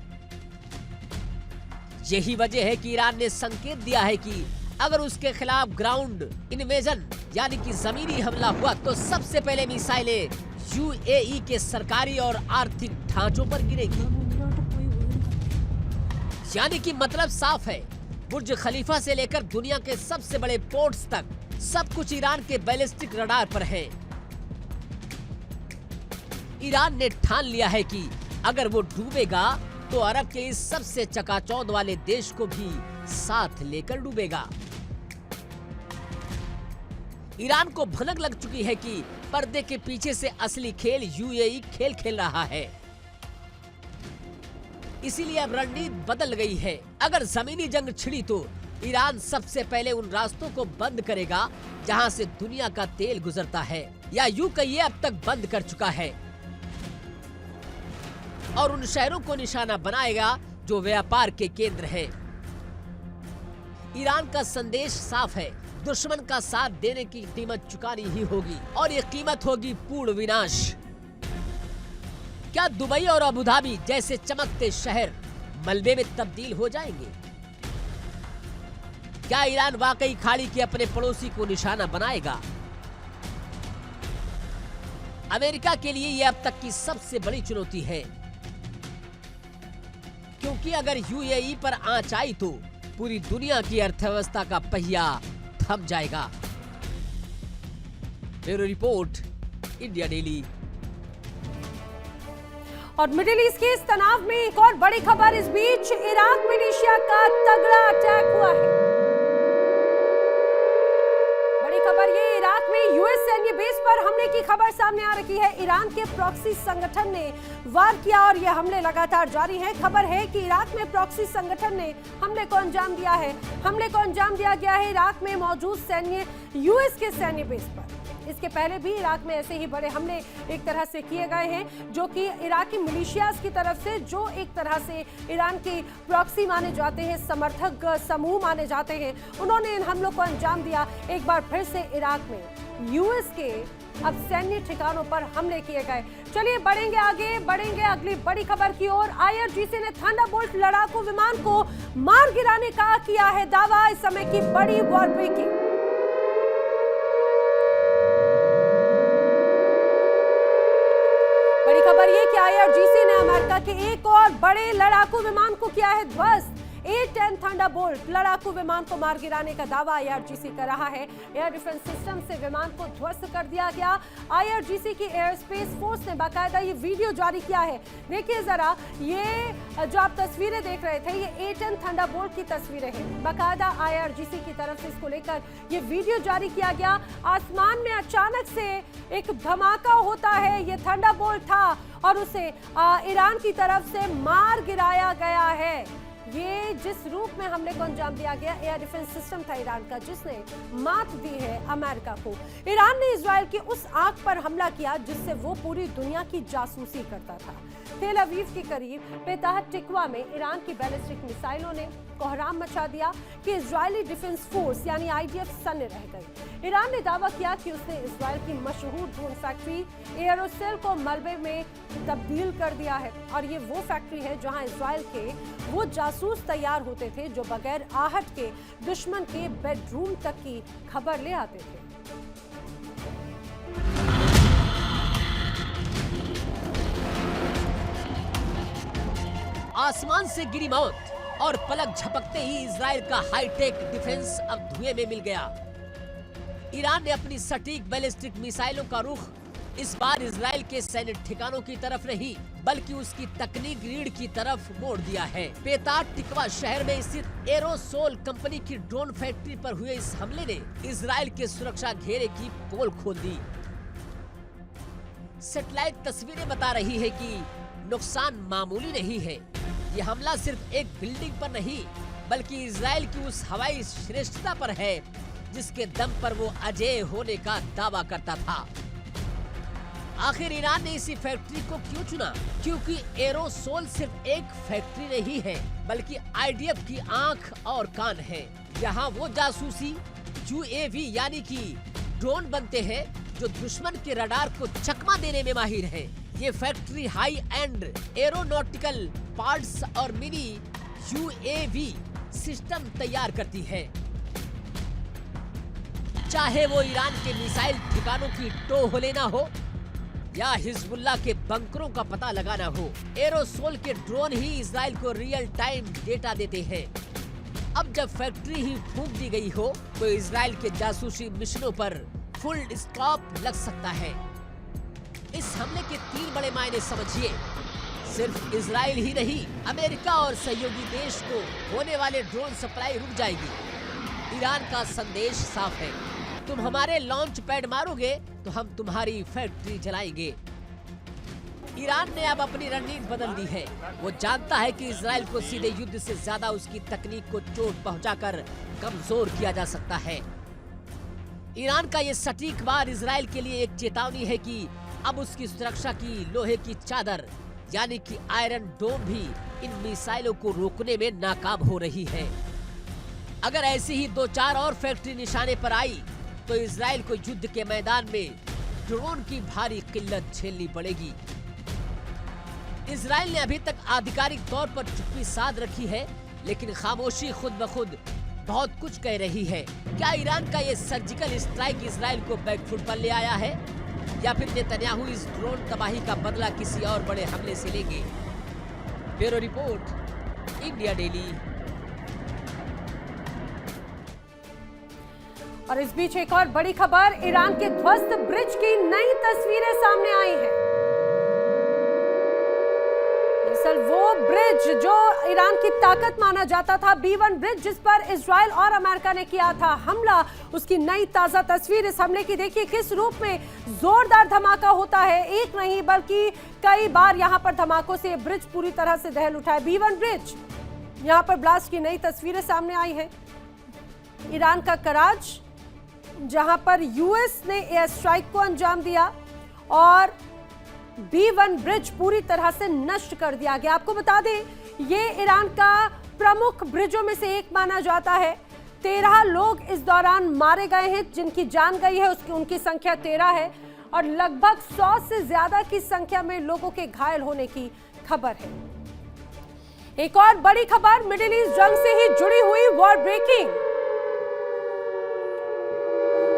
यही वजह है कि ईरान ने संकेत दिया है कि अगर उसके खिलाफ ग्राउंड इन्वेजन यानी कि जमीनी हमला हुआ तो सबसे पहले मिसाइलें यूएई के सरकारी और आर्थिक ढांचों पर गिरेगी। यानी कि मतलब साफ है, बुर्ज खलीफा से लेकर दुनिया के सबसे बड़े पोर्ट्स तक सब कुछ ईरान के बैलिस्टिक रडार पर है। ईरान ने ठान लिया है कि अगर वो डूबेगा तो अरब के इस सबसे चकाचौंध वाले देश को भी साथ लेकर डूबेगा। ईरान को भनक लग चुकी है कि पर्दे के पीछे से असली खेल यूएई खेल रहा है। इसीलिए अब रणनीति बदल गई है। अगर जमीनी जंग छिड़ी तो ईरान सबसे पहले उन रास्तों को बंद करेगा जहां से दुनिया का तेल गुजरता है, या यूं कहिए अब तक बंद कर चुका है, और उन शहरों को निशाना बनाएगा जो व्यापार के केंद्र हैं। ईरान का संदेश साफ है, दुश्मन का साथ देने की कीमत चुकानी ही होगी, और ये कीमत होगी पूर्ण विनाश। क्या दुबई और अबू धाबी जैसे चमकते शहर मलबे में तब्दील हो जाएंगे? क्या ईरान वाकई खाड़ी के अपने पड़ोसी को निशाना बनाएगा? अमेरिका के लिए यह अब तक की सबसे बड़ी चुनौती है, क्योंकि अगर यूएई पर आंच आई तो पूरी दुनिया की अर्थव्यवस्था का पहिया थम जाएगा। Bureau report, India daily. और मिडिल ईस्ट के इस तनाव में एक और बड़ी खबर इस बीच, इराक मिलिशिया का तगड़ा अटैक हुआ है। बड़ी खबर ये, इराक में यूएस सैन्य बेस पर हमले की खबर सामने आ रही है। ईरान के प्रॉक्सी संगठन ने वार किया और ये हमले लगातार जारी हैं। खबर है कि इराक में प्रॉक्सी संगठन ने हमले को अंजाम दिया है। हमले को अंजाम दिया गया है इराक में मौजूद सैन्य यूएस के सैन्य बेस पर। इसके पहले भी इराक में ऐसे ही बड़े हमले एक तरह से किए गए हैं, जो कि इराकी मिलिशियाज की तरफ से, जो एक तरह से ईरान के प्रॉक्सी माने जाते हैं, समर्थक समूह माने जाते हैं, उन्होंने इन हमलों को अंजाम दिया। एक बार फिर से इराक में यूएस के अब सैन्य ठिकानों पर हमले किए गए। चलिए बढ़ेंगे आगे, बढ़ेंगे अगली बड़ी खबर की ओर। आईआरजीसी ने थंडरबोल्ट लड़ाकू विमान को मार गिराने का किया है दावा। इस समय की बड़ी वॉर ब्रेकिंग। बड़ी खबर ये कि आईआरजीसी ने अमेरिका के एक और बड़े लड़ाकू विमान को किया है ध्वस्त। A-10 थंडरबोल्ट लड़ाकू विमान को मार गिराने का दावा आईआरजीसी कर रहा है। एयर डिफेंस सिस्टम से विमान को ध्वस्त कर दिया गया। आईआरजीसी की एयर स्पेस फोर्स ने बाकायदा ये वीडियो जारी किया है। देखिए जरा, ये जो आप तस्वीरें देख रहे थे, ये A-10 थंडरबोल्ट की तस्वीरें हैं। बाकायदा आईआरजीसी की तरफ से इसको लेकर ये वीडियो जारी किया गया। आसमान में अचानक से एक धमाका होता है, ये थंडरबोल्ट था और उसे ईरान की तरफ से मार गिराया गया है। ये जिस रूप में हमले को अंजाम दिया गया, एयर डिफेंस सिस्टम था ईरान का, जिसने मात दी है अमेरिका को। ईरान ने इजराइल की उस आग पर हमला किया जिससे वो पूरी दुनिया की जासूसी करता था। तेल अवीव के करीब पेताह टिकवा में ईरान की बैलिस्टिक मिसाइलों ने कोहराम मचा दिया कि इजरायली डिफेंस फोर्स यानी आईडीएफ सन्न रह गई। ईरान ने दावा किया कि उसने इजराइल की मशहूर ड्रोन फैक्ट्री एरोसेल को मलबे में तब्दील कर दिया है, और ये वो फैक्ट्री है जहां इजराइल के वो जासूस तैयार होते थे जो बगैर आहट के दुश्मन के बेडरूम तक की खबर ले आते थे। आसमान से गिरी मौत और पलक झपकते ही इजराइल का हाईटेक डिफेंस अब धुएं में मिल गया। ईरान ने अपनी सटीक बैलिस्टिक मिसाइलों का रुख इस बार इजराइल के सैन्य ठिकानों की तरफ नहीं, बल्कि उसकी तकनीक रीढ़ की तरफ मोड़ दिया है। पेताह टिकवा शहर में स्थित एरोसोल कंपनी की ड्रोन फैक्ट्री पर हुए इस हमले ने इजराइल के सुरक्षा घेरे की पोल खोल दी। सैटेलाइट तस्वीरें बता रही है कि नुकसान मामूली नहीं है। ये हमला सिर्फ एक बिल्डिंग पर नहीं, बल्कि इजराइल की उस हवाई श्रेष्ठता पर है जिसके दम पर वो अजेय होने का दावा करता था। आखिर ईरान ने इसी फैक्ट्री को क्यों चुना? क्योंकि एरोसोल सिर्फ एक फैक्ट्री नहीं है, बल्कि आईडीएफ की आंख और कान है। यहाँ वो जासूसी यूएवी यानी कि ड्रोन बनते हैं जो दुश्मन के रडार को चकमा देने में माहिर है। ये factory high and aeronautical parts और मिनी यूएवी सिस्टम तैयार करती है। चाहे वो ईरान के मिसाइल ठिकानों की टोह लेना हो या हिजबुल्लाह के बंकरों का पता लगाना हो, एरोसोल के ड्रोन ही इजराइल को रियल टाइम डेटा देते हैं। अब जब फैक्ट्री ही फूंक दी गई हो तो इजराइल के जासूसी मिशनों पर फुल स्टॉप लग सकता है। इस हमले के 3 बड़े मायने समझिए। सिर्फ इजराइल ही नहीं, अमेरिका और सहयोगी देश को होने वाले ड्रोन सप्लाई रुक जाएगी। ईरान का संदेश साफ है, तुम हमारे लॉन्च पैड मारोगे तो हम तुम्हारी फैक्ट्री जलाएंगे। ईरान ने अब अपनी रणनीति बदल दी है। वो जानता है कि इजराइल को सीधे युद्ध से ज्यादा उसकी तकनीक को चोट पहुंचाकर कमजोर किया जा सकता है। ईरान का ये सटीक वार इजराइल के लिए एक चेतावनी है कि अब उसकी सुरक्षा की लोहे की चादर यानी कि आयरन डोम भी इन मिसाइलों को रोकने में नाकाम हो रही है। अगर ऐसी ही 2-4 और फैक्ट्री निशाने पर आई तो इजराइल को युद्ध के मैदान में ड्रोन की भारी किल्लत झेलनी पड़ेगी। इजराइल ने अभी तक आधिकारिक तौर पर चुप्पी साध रखी है, लेकिन खामोशी खुद ब खुद बहुत कुछ कह रही है। क्या ईरान का ये सर्जिकल स्ट्राइक इजराइल को बैकफुट पर ले आया है, या फिर नेतन्याहू इस ड्रोन तबाही का बदला किसी और बड़े हमले से लेंगे? Bureau report, India daily. और इस बीच एक और बड़ी खबर, ईरान के ध्वस्त ब्रिज की नई तस्वीरें सामने आई हैं। दरअसल वो ब्रिज जो ईरान की ताकत माना जाता था, B1 ब्रिज, जिस पर इजराइल और अमेरिका ने किया था हमला, उसकी नई ताजा तस्वीर इस हमले की देखिए किस रूप में जोरदार धमाका होता है। एक नहीं बल्कि कई बार यहां पर धमाकों से ब्रिज पूरी तरह से दहल उठा है। B1 ब्रिज, यहां पर ब्लास्ट की नई तस्वीरें सामने आई है। ईरान का कराच, जहां पर यूएस ने एयर स्ट्राइक को अंजाम दिया और B1 ब्रिज पूरी तरह से नष्ट कर दिया गया। आपको बता दें, ये ईरान का प्रमुख ब्रिजों में से एक माना जाता है। 13 लोग इस दौरान मारे गए हैं, जिनकी जान गई है उनकी संख्या 13 है और लगभग 100 से ज्यादा की संख्या में लोगों के घायल होने की खबर है। एक और बड़ी खबर, मिडिल ईस्ट जंग से ही जुड़ी हुई वॉर ब्रेकिंग।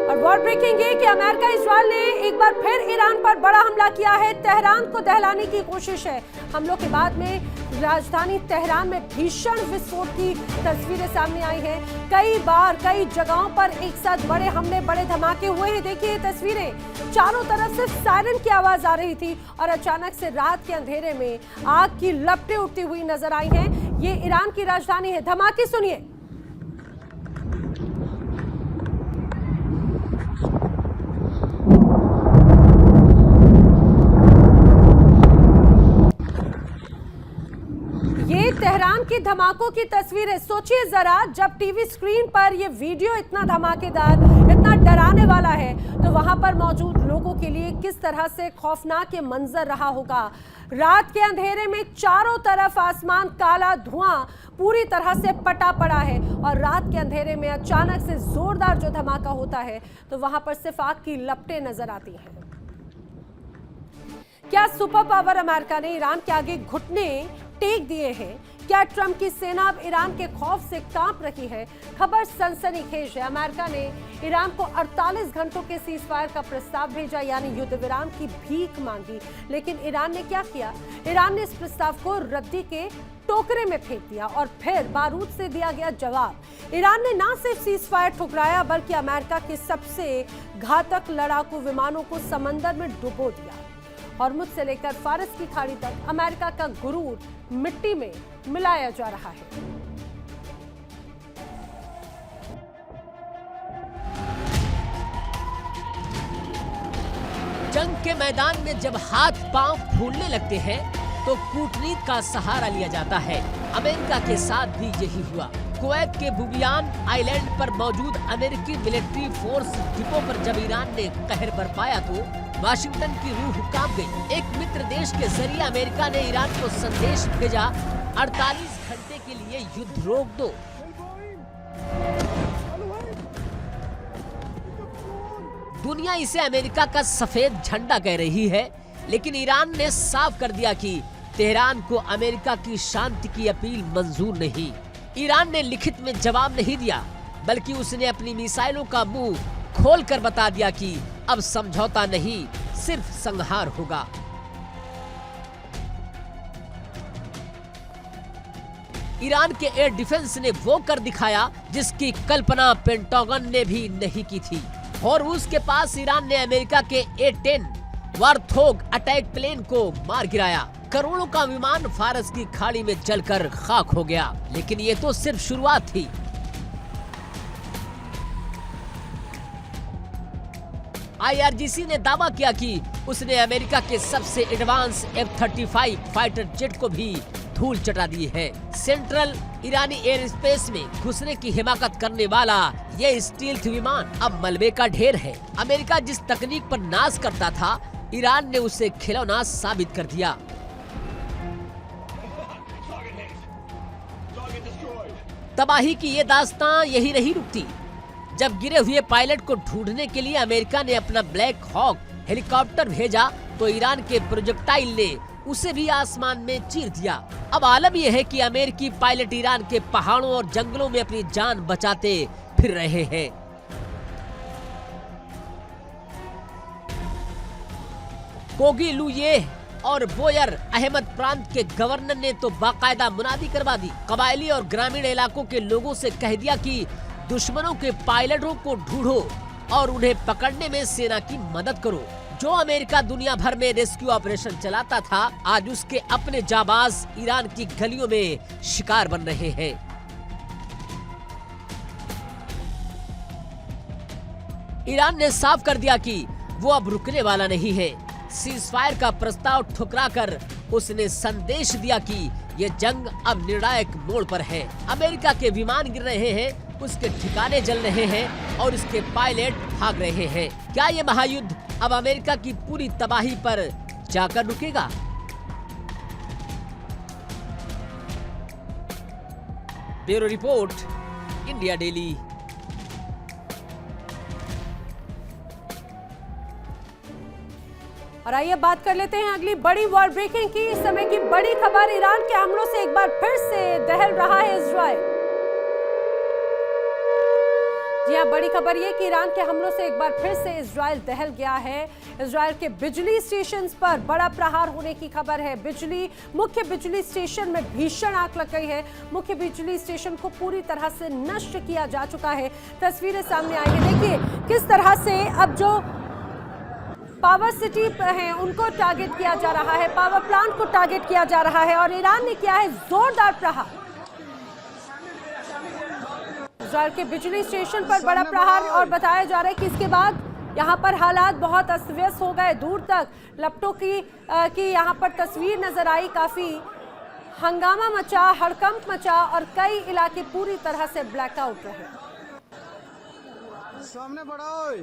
और वॉर ब्रेकिंग ये कि अमेरिका इजराइल ने एक बार फिर ईरान पर बड़ा हमला किया है। तेहरान को दहलाने की कोशिश है। हमलों के बाद में राजधानी तेहरान में भीषण विस्फोट की तस्वीरें सामने आई हैं। कई बार कई जगहों पर एक साथ बड़े हमले, बड़े धमाके हुए हैं। देखिए ये तस्वीरें, चारों तरफ से सायरन की आवाज आ रही थी और अचानक से रात के अंधेरे में आग की लपटें उठती हुई नजर आई हैं। ये ईरान की राजधानी है। धमाके सुनिए। तेहरान की धमाकों की तस्वीरें, सोचिए जरा, जब टीवी स्क्रीन पर ये वीडियो इतना धमाकेदार, इतना डराने वाला है, तो वहां पर मौजूद लोगों के लिए किस तरह से खौफनाक ये मंजर रहा होगा। रात के अंधेरे में चारों तरफ आसमान काला धुआं पूरी तरह से पटा पड़ा है और रात के अंधेरे में अचानक से जोरदार जो धमाका होता है तो वहां पर सिर्फ आग की लपटें नजर आती हैं। क्या सुपर पावर अमेरिका ने ईरान के आगे घुटने टेक दिए हैं? क्या ट्रंप की सेना अब ईरान के खौफ से कांप रही है? खबर सनसनीखेज है। अमेरिका ने ईरान को 48 घंटों के सीजफायर का प्रस्ताव भेजा, यानी युद्ध विराम की भीख मांगी। लेकिन ईरान ने क्या किया? ईरान ने इस प्रस्ताव को रद्दी के टोकरे में फेंक दिया और फिर बारूद से दिया गया जवाब। ईरान ने ना सिर्फ सीजफायर ठुकराया बल्कि अमेरिका के सबसे घातक लड़ाकू विमानों को समंदर में डुबो दिया। हॉर्मुज से लेकर फारस की खाड़ी तक अमेरिका का गुरूर मिट्टी में मिलाया जा रहा है। जंग के मैदान में जब हाथ पांव फूलने लगते हैं तो कूटनीति का सहारा लिया जाता है। अमेरिका के साथ भी यही हुआ। कुवैत के बुबियान आइलैंड पर मौजूद अमेरिकी मिलिट्री फोर्स डिपो पर जब ईरान ने कहर बरपाया तो वाशिंगटन की रूह कांप गई। एक मित्र देश के जरिए अमेरिका ने ईरान को संदेश भेजा, 48 घंटे के लिए युद्ध रोक दो। दुनिया इसे अमेरिका का सफेद झंडा कह रही है, लेकिन ईरान ने साफ कर दिया कि तेहरान को अमेरिका की शांति की अपील मंजूर नहीं। ईरान ने लिखित में जवाब नहीं दिया, बल्कि उसने अपनी मिसाइलों का मुंह खोलकर बता दिया कि अब समझौता नहीं, सिर्फ संहार होगा। ईरान के एयर डिफेंस ने वो कर दिखाया जिसकी कल्पना पेंटागन ने भी नहीं की थी। और उसके पास ईरान ने अमेरिका के A-10 वार्थोग अटैक प्लेन को मार गिराया। करोड़ों का विमान फारस की खाड़ी में जलकर खाक हो गया। लेकिन ये तो सिर्फ शुरुआत थी। IRGC ने दावा किया कि उसने अमेरिका के सबसे एडवांस F-35 फाइटर जेट को भी धूल चटा दी है। सेंट्रल ईरानी एयर स्पेस में घुसने की हिमाकत करने वाला ये स्टील्थ विमान अब मलबे का ढेर है। अमेरिका जिस तकनीक पर नाज करता था, ईरान ने उसे खिलौना साबित कर दिया। तबाही की ये दास्तां यही नहीं रुकती। जब गिरे हुए पायलट को ढूंढने के लिए अमेरिका ने अपना ब्लैक हॉक हेलीकॉप्टर भेजा तो ईरान के प्रोजेक्टाइल ने उसे भी आसमान में चीर दिया। अब आलम यह है कि अमेरिकी पायलट ईरान के पहाड़ों और जंगलों में अपनी जान बचाते फिर रहे हैं। कोगी लुये और बोयर अहमद प्रांत के गवर्नर ने तो बाकायदा मुनादी करवा दी। कबायली और ग्रामीण इलाकों के लोगों से कह दिया कि दुश्मनों के पायलटों को ढूंढो और उन्हें पकड़ने में सेना की मदद करो। जो अमेरिका दुनिया भर में रेस्क्यू ऑपरेशन चलाता था, आज उसके अपने जाबाज ईरान की गलियों में शिकार बन रहे हैं। ईरान ने साफ कर दिया कि वो अब रुकने वाला नहीं है। सीजफायर का प्रस्ताव ठुकराकर उसने संदेश दिया कि ये जंग अब निर्णायक मोड़ पर है। अमेरिका के विमान गिर रहे हैं, उसके ठिकाने जल रहे हैं और उसके पायलट भाग रहे हैं। क्या ये महायुद्ध अब अमेरिका की पूरी तबाही पर जाकर रुकेगा? Bureau report, India daily. और आइए बात कर लेते हैं अगली बड़ी वॉर ब्रेकिंग की। इस समय की बड़ी खबर, ईरान के हमलों से एक बार फिर से दहल रहा है इजराइल। जी हाँ, बड़ी खबर ये कि ईरान के हमलों से एक बार फिर से इजराइल दहल गया है। इजराइल के बिजली स्टेशंस पर बड़ा प्रहार होने की खबर है। मुख्य बिजली स्टेशन में भीषण आग लग गई है। मुख्य बिजली स्टेशन को पूरी तरह से नष्ट किया जा चुका है। तस्वीरें सामने आई है। देखिए किस तरह से अब जो पावर सिटी हैं उनको टारगेट किया जा रहा है, पावर प्लांट को टारगेट किया जा रहा है और ईरान ने किया है जोरदार प्रहार। इजराइल के बिजली स्टेशन पर बड़ा प्रहार और बताया जा रहा है कि इसके बाद यहाँ पर हालात बहुत अस्त व्यस्त हो गए। दूर तक लपटों की यहाँ पर तस्वीर नजर आई। काफी हंगामा मचा, हड़कंप मचा और कई इलाके पूरी तरह से ब्लैकआउट रहे। सामने बढ़ाओ।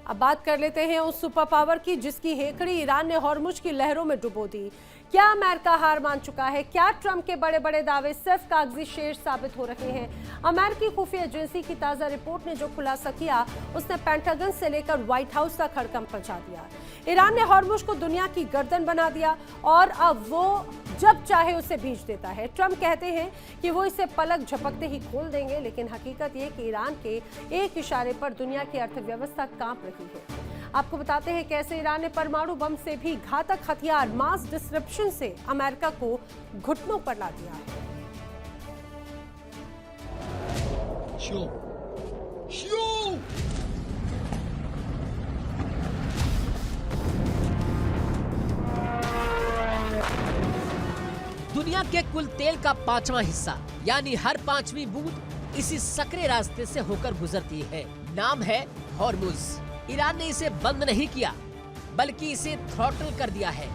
अब बात कर लेते हैं उस सुपर पावर की जिसकी हेकड़ी ईरान ने हॉर्मुज की लहरों में डुबो दी। क्या अमेरिका हार मान चुका है? क्या ट्रंप के बड़े बड़े दावे सिर्फ कागजी शेर साबित हो रहे हैं? अमेरिकी खुफिया एजेंसी की ताजा रिपोर्ट ने जो खुलासा किया उसने पेंटागन से लेकर व्हाइट हाउस तक हड़कंप मचा दिया। ईरान ने हॉर्मुज को दुनिया की गर्दन बना दिया और अब वो जब चाहे उसे बीच देता है। ट्रंप कहते हैं कि वो इसे पलक झपकते ही खोल देंगे, लेकिन हकीकत ये कि ईरान के एक इशारे पर दुनिया की अर्थव्यवस्था कांप रही है। आपको बताते हैं कैसे ईरान ने परमाणु बम से भी घातक हथियार मास डिस्रप्शन से अमेरिका को घुटनों पर ला दिया है। दुनिया के कुल तेल का 5वां हिस्सा यानी हर 5वीं बूंद इसी सकरे रास्ते से होकर गुजरती है। नाम है हॉर्मुज। ईरान ने इसे बंद नहीं किया बल्कि इसे थ्रॉटल कर दिया है,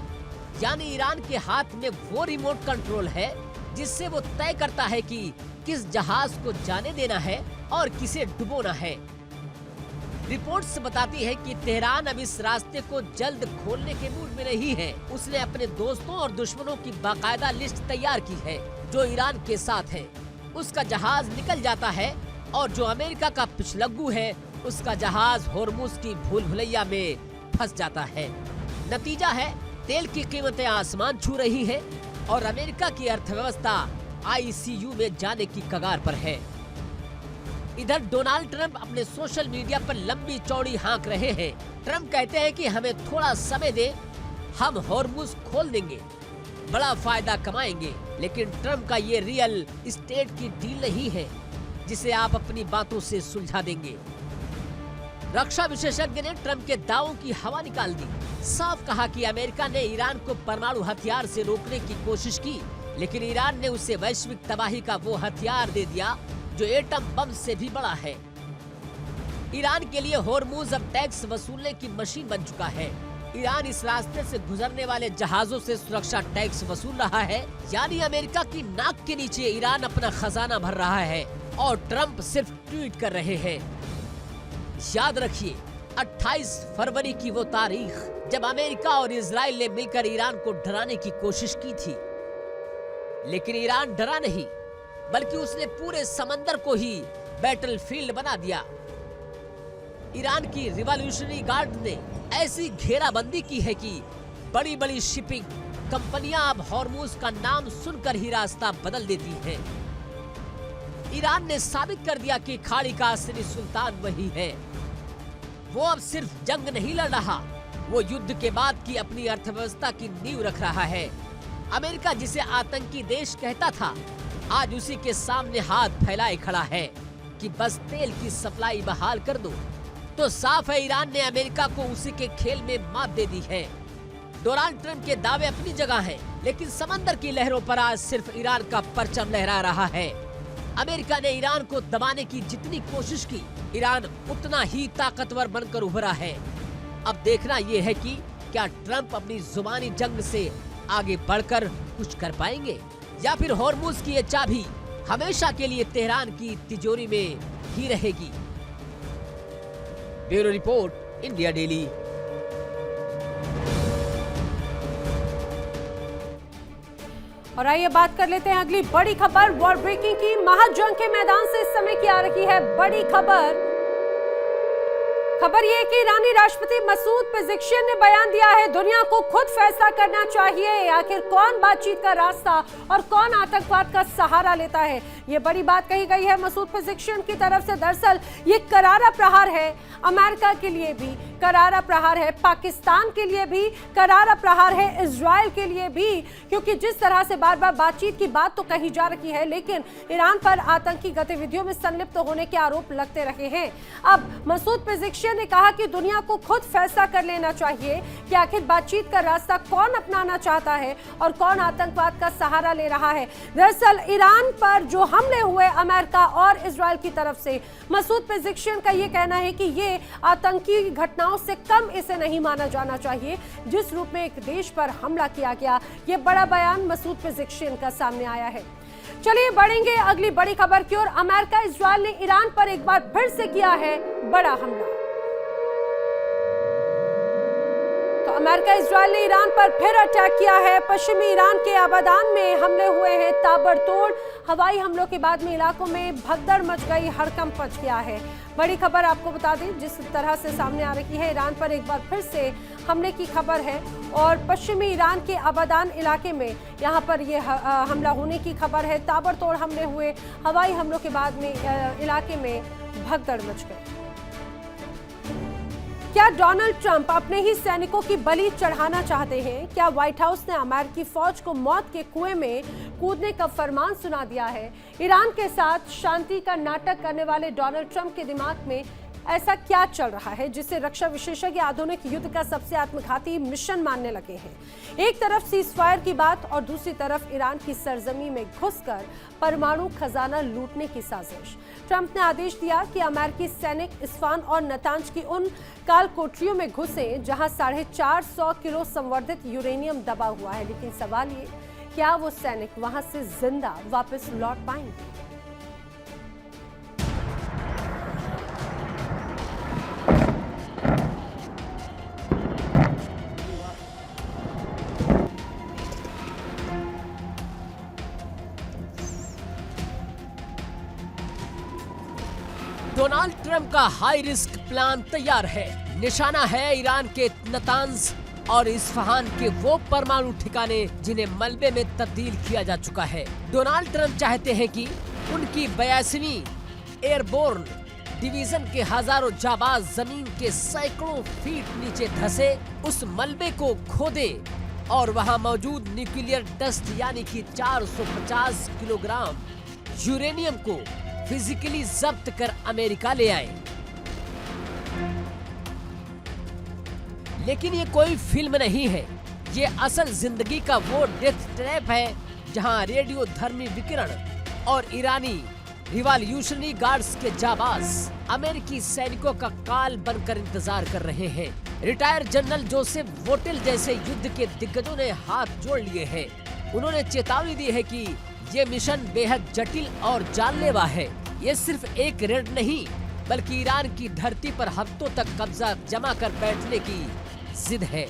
यानी ईरान के हाथ में वो रिमोट कंट्रोल है जिससे वो तय करता है कि किस जहाज को जाने देना है और किसे डुबोना है। रिपोर्ट्स बताती है कि तेहरान अब इस रास्ते को जल्द खोलने के मूड में नहीं है। उसने अपने दोस्तों और दुश्मनों की बाकायदा लिस्ट तैयार की है जो ईरान के साथ है। उसका जहाज निकल जाता है और जो अमेरिका का पिछलग्गू है उसका जहाज हॉर्मुज की भूल भुलैया में फंस जाता है। नतीजा है तेल की कीमतें आसमान छू रही है और अमेरिका की अर्थव्यवस्था ICU में जाने की कगार पर है। इधर डोनाल्ड ट्रंप अपने सोशल मीडिया पर लंबी चौड़ी हाँक रहे हैं। ट्रंप कहते हैं कि हमें थोड़ा समय दे, हम हॉर्मुज खोल देंगे, बड़ा फायदा कमाएंगे। लेकिन ट्रंप का ये रियल एस्टेट की डील नहीं है जिसे आप अपनी बातों से सुलझा देंगे। रक्षा विशेषज्ञ ने ट्रंप के दावों की हवा निकाल दी। साफ कहा कि अमेरिका ने ईरान को परमाणु हथियार से रोकने की कोशिश की, लेकिन ईरान ने उसे वैश्विक तबाही का वो हथियार दे दिया जो एटम बम से भी बड़ा है। ईरान के लिए होर्मुज अब टैक्स वसूलने की मशीन बन चुका है। ईरान इस रास्ते से गुजरने वाले जहाजों से सुरक्षा टैक्स वसूल रहा है, यानी अमेरिका की नाक के नीचे ईरान अपना खजाना भर रहा है और ट्रंप सिर्फ ट्वीट कर रहे हैं। याद रखिए 28 फरवरी की वो तारीख जब अमेरिका और इजराइल ने मिलकर ईरान को डराने की कोशिश की थी, लेकिन ईरान डरा नहीं, बल्कि उसने पूरे समंदर को ही बैटलफील्ड बना दिया। ईरान की रिवॉल्यूशनरी गार्ड ने ऐसी घेराबंदी की है कि बड़ी बड़ी शिपिंग कंपनियां अब हॉर्मुज का नाम सुनकर ही रास्ता बदल देती हैं। ईरान ने साबित कर दिया कि खाड़ी का असली सुल्तान वही है। वो अब सिर्फ जंग नहीं लड़ रहा, वो युद्ध के बाद की अपनी अर्थव्यवस्था की नींव रख रहा है। अमेरिका जिसे आतंकी देश कहता था, आज उसी के सामने हाथ फैलाए खड़ा है कि बस तेल की सप्लाई बहाल कर दो। तो साफ है ईरान ने अमेरिका को उसी के खेल में मात दे दी है। डोनाल्ड ट्रंप के दावे अपनी जगह हैं, लेकिन समंदर की लहरों पर आज सिर्फ ईरान का परचम लहरा रहा है। अमेरिका ने ईरान को दबाने की जितनी कोशिश की, ईरान उतना ही ताकतवर बनकर उभरा है। अब देखना ये है कि क्या ट्रंप अपनी जुबानी जंग से आगे बढ़कर कुछ कर पाएंगे, या फिर हॉर्मुज की ये चाबी हमेशा के लिए तेहरान की तिजोरी में ही रहेगी। Bureau report, India daily. और आइए बात कर लेते हैं अगली बड़ी खबर वॉर ब्रेकिंग की। महाजंग के मैदान से इस समय की आ रही है बड़ी खबर। खबर यह कि ईरानी राष्ट्रपति मसूद पेज़ेश्कियान ने बयान दिया है, दुनिया को खुद फैसला करना चाहिए आखिर कौन बातचीत का रास्ता और कौन आतंकवाद का सहारा लेता है। ये बड़ी बात कही गई है मसूद पेज़ेश्कियान की तरफ से। दरअसल ये करारा प्रहार है अमेरिका के लिए भी, करारा प्रहार है पाकिस्तान के लिए भी, करारा प्रहार है इजराइल के लिए भी, क्योंकि जिस तरह से बार बार बातचीत की बात तो कही जा रही है, लेकिन ईरान पर आतंकी गतिविधियों में संलिप्त होने के आरोप लगते रहे हैं। अब मसूद पेज़ेश्कियान ने कहा कि दुनिया को खुद फैसला कर लेना चाहिए कि आखिर बातचीत का रास्ता कौन अपनाना चाहता है और कौन आतंकवाद का सहारा ले रहा है। दरअसल ईरान पर जो हमले हुए अमेरिका और इजराइल की तरफ से, मसूद पेज़ेश्कियान का ये कहना है कि ये आतंकी घटनाओं से कम इसे नहीं माना जाना चाहिए जिस रूप में एक देश पर हमला किया गया। ये बड़ा बयान मसूद पेज़ेश्कियान का सामने आया है। चलिए बढ़ेंगे अगली बड़ी खबर की ओर। अमेरिका इजराइल ने ईरान पर एक बार फिर से किया है बड़ा हमला। तो अमेरिका इजराइल ने ईरान पर फिर अटैक किया है। पश्चिमी ईरान के आबादान में हमले हुए हैं ताबड़तोड़। हवाई हमलों के बाद में इलाकों में भगदड़ मच गई, हड़कंप मच गया है। बड़ी खबर आपको बता दें, जिस तरह से सामने आ रही है, ईरान पर एक बार फिर से हमले की खबर है और पश्चिमी ईरान के आबादान इलाके में यहाँ पर ये हमला होने की खबर है। ताबड़तोड़ हमले हुए, हवाई हमलों के बाद में इलाके में भगदड़ मच गई। क्या डोनाल्ड ट्रंप अपने ही सैनिकों की बलि चढ़ाना चाहते हैं? क्या व्हाइट हाउस ने अमेरिकी फौज को मौत के कुएं में कूदने का फरमान सुना दिया है? ईरान के साथ शांति का नाटक करने वाले डोनाल्ड ट्रंप के दिमाग में ऐसा क्या चल रहा है जिसे रक्षा विशेषज्ञ आधुनिक युद्ध का सबसे आत्मघाती मिशन मानने लगे हैं? एक तरफ सीज़फायर की बात और दूसरी तरफ ईरान की सरजमी में घुसकर परमाणु खजाना लूटने की साजिश। ट्रंप ने आदेश दिया कि अमेरिकी सैनिक इस्फान और नतांज की उन काल कोठरियों में घुसे जहां 450 किलो संवर्धित यूरेनियम दबा हुआ है। लेकिन सवाल ये, क्या वो सैनिक वहां से जिंदा वापस लौट पाएंगे? डोनाल्ड ट्रंप का हाई रिस्क प्लान तैयार है। निशाना है ईरान के नतांज और इस्फहान के वो परमाणु ठिकाने जिन्हें मलबे में तब्दील किया जा चुका है। डोनाल्ड ट्रंप चाहते हैं कि उनकी 82वीं एयरबोर्न डिवीजन के हजारों जाबाज जमीन के सैकड़ों फीट नीचे धंसे उस मलबे को खोदे और वहां मौजूद न्यूक्लियर डस्ट यानी कि 450 किलोग्राम यूरेनियम को फिजिकली जब्त कर अमेरिका ले आए। लेकिन ये कोई फिल्म नहीं है, ये असल जिंदगी का वो डेथ ट्रैप है जहां रेडियो धर्मी विकिरण और ईरानी रिवॉल्यूशनरी गार्ड्स के जाबाज अमेरिकी सैनिकों का काल बनकर इंतजार कर रहे हैं। रिटायर जनरल जोसेफ वोटेल जैसे युद्ध के दिग्गजों ने हाथ जोड़ लिए हैं। उन्होंने चेतावनी दी है कि ये मिशन बेहद जटिल और जानलेवा है। ये सिर्फ एक रेड नहीं, बल्कि ईरान की धरती पर हफ्तों तक कब्जा जमा कर बैठने की जिद है।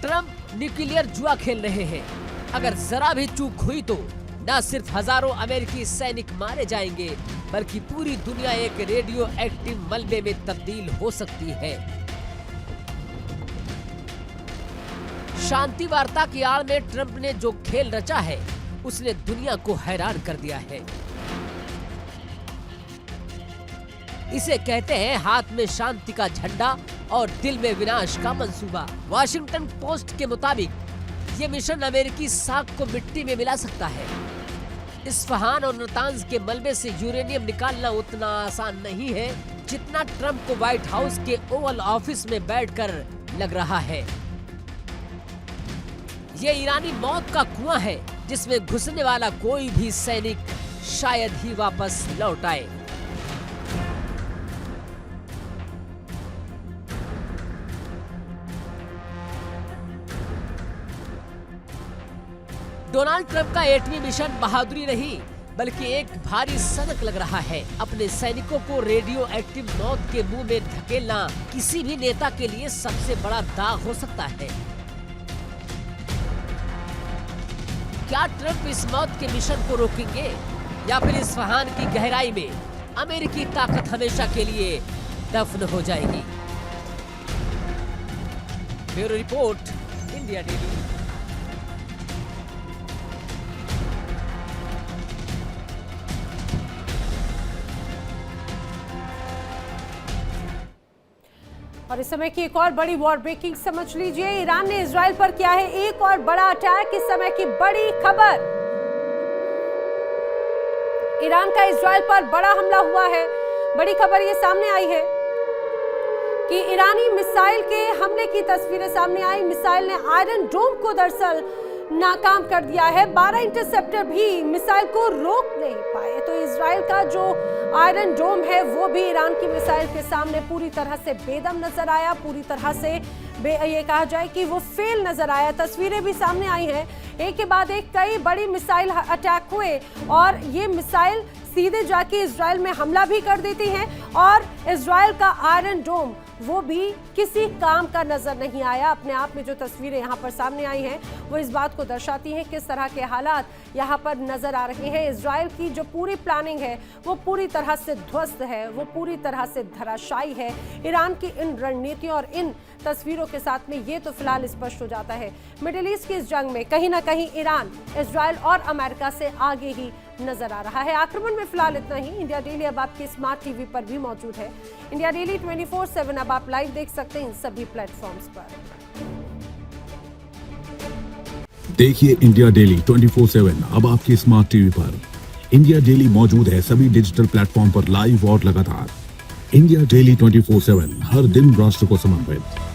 ट्रंप न्यूक्लियर जुआ खेल रहे हैं। अगर जरा भी चूक हुई तो न सिर्फ हजारों अमेरिकी सैनिक मारे जाएंगे, बल्कि पूरी दुनिया एक रेडियो एक्टिव मलबे में तब्दील हो सकती है। शांति वार्ता की आड़ में ट्रंप ने जो खेल रचा है, उसने दुनिया को हैरान कर दिया है। इसे कहते हैं हाथ में शांति का झंडा और दिल में विनाश का मंसूबा। वॉशिंगटन पोस्ट के मुताबिक ये मिशन अमेरिकी साख को मिट्टी में मिला सकता है। इस्फहान और नतांज के मलबे से यूरेनियम निकालना उतना आसान नहीं है जितना ट्रंप को व्हाइट हाउस के ओवल ऑफिस में बैठकर लग रहा है। ये ईरानी मौत का कुआं है जिसमें घुसने वाला कोई भी सैनिक शायद ही वापस लौट आए। डोनाल्ड ट्रंप का एटमी मिशन बहादुरी नहीं, बल्कि एक भारी सनक लग रहा है। अपने सैनिकों को रेडियो एक्टिव मौत के मुंह में धकेलना किसी भी नेता के लिए सबसे बड़ा दाग हो सकता है। क्या ट्रंप इस मौत के मिशन को रोकेंगे या फिर इस्फहान की गहराई में अमेरिकी ताकत हमेशा के लिए दफन हो जाएगी? Bureau report, India daily. और इस समय की एक और बड़ी वॉर ब्रेकिंग समझ लीजिए। ईरान ने इजराइल पर किया है एक और बड़ा अटैक। इस समय की बड़ी खबर, ईरान का इजराइल पर बड़ा हमला हुआ है। बड़ी खबर ये सामने आई है कि ईरानी मिसाइल के हमले की तस्वीरें सामने आई। मिसाइल ने आयरन डोम को दरअसल नाकाम कर दिया है। 12 इंटरसेप्टर भी मिसाइल को रोक नहीं पाए। तो इजराइल का जो आयरन डोम है वो भी ईरान की मिसाइल के सामने पूरी तरह से बेदम नजर आया। पूरी तरह से ये कहा जाए कि वो फेल नजर आया। तस्वीरें भी सामने आई हैं। एक के बाद एक कई बड़ी मिसाइल अटैक हुए और ये मिसाइल सीधे जाके इजराइल में हमला भी कर देती हैं और इजराइल का आयरन डोम वो भी किसी काम का नजर नहीं आया। अपने आप में जो तस्वीरें यहाँ पर सामने आई हैं वो इस बात को दर्शाती हैं किस तरह के हालात यहाँ पर नजर आ रहे हैं। इजराइल की जो पूरी प्लानिंग है वो पूरी तरह से ध्वस्त है, वो पूरी तरह से धराशायी है। ईरान की इन रणनीतियों और इन तस्वीरों के साथ में ये तो फिलहाल स्पष्ट हो जाता है मिडिल ईस्ट की इस जंग में कहीं ना कहीं ईरान इजराइल और अमेरिका से आगे ही नजर आ रहा है। आक्रमण में फिलहाल इतना ही। इंडिया डेली अब आपके स्मार्ट टीवी पर भी मौजूद है। इंडिया डेली 24/7 अब आप लाइव देख सकते हैं इन सभी प्लेटफॉर्म्स पर। देखिए इंडिया डेली 24/7 अब आपके स्मार्ट टीवी पर। इंडिया डेली मौजूद है सभी डिजिटल प्लेटफॉर्म पर लाइव और लगातार। इंडिया डेली 24/7 हर दिन राष्ट्र को समर्पित।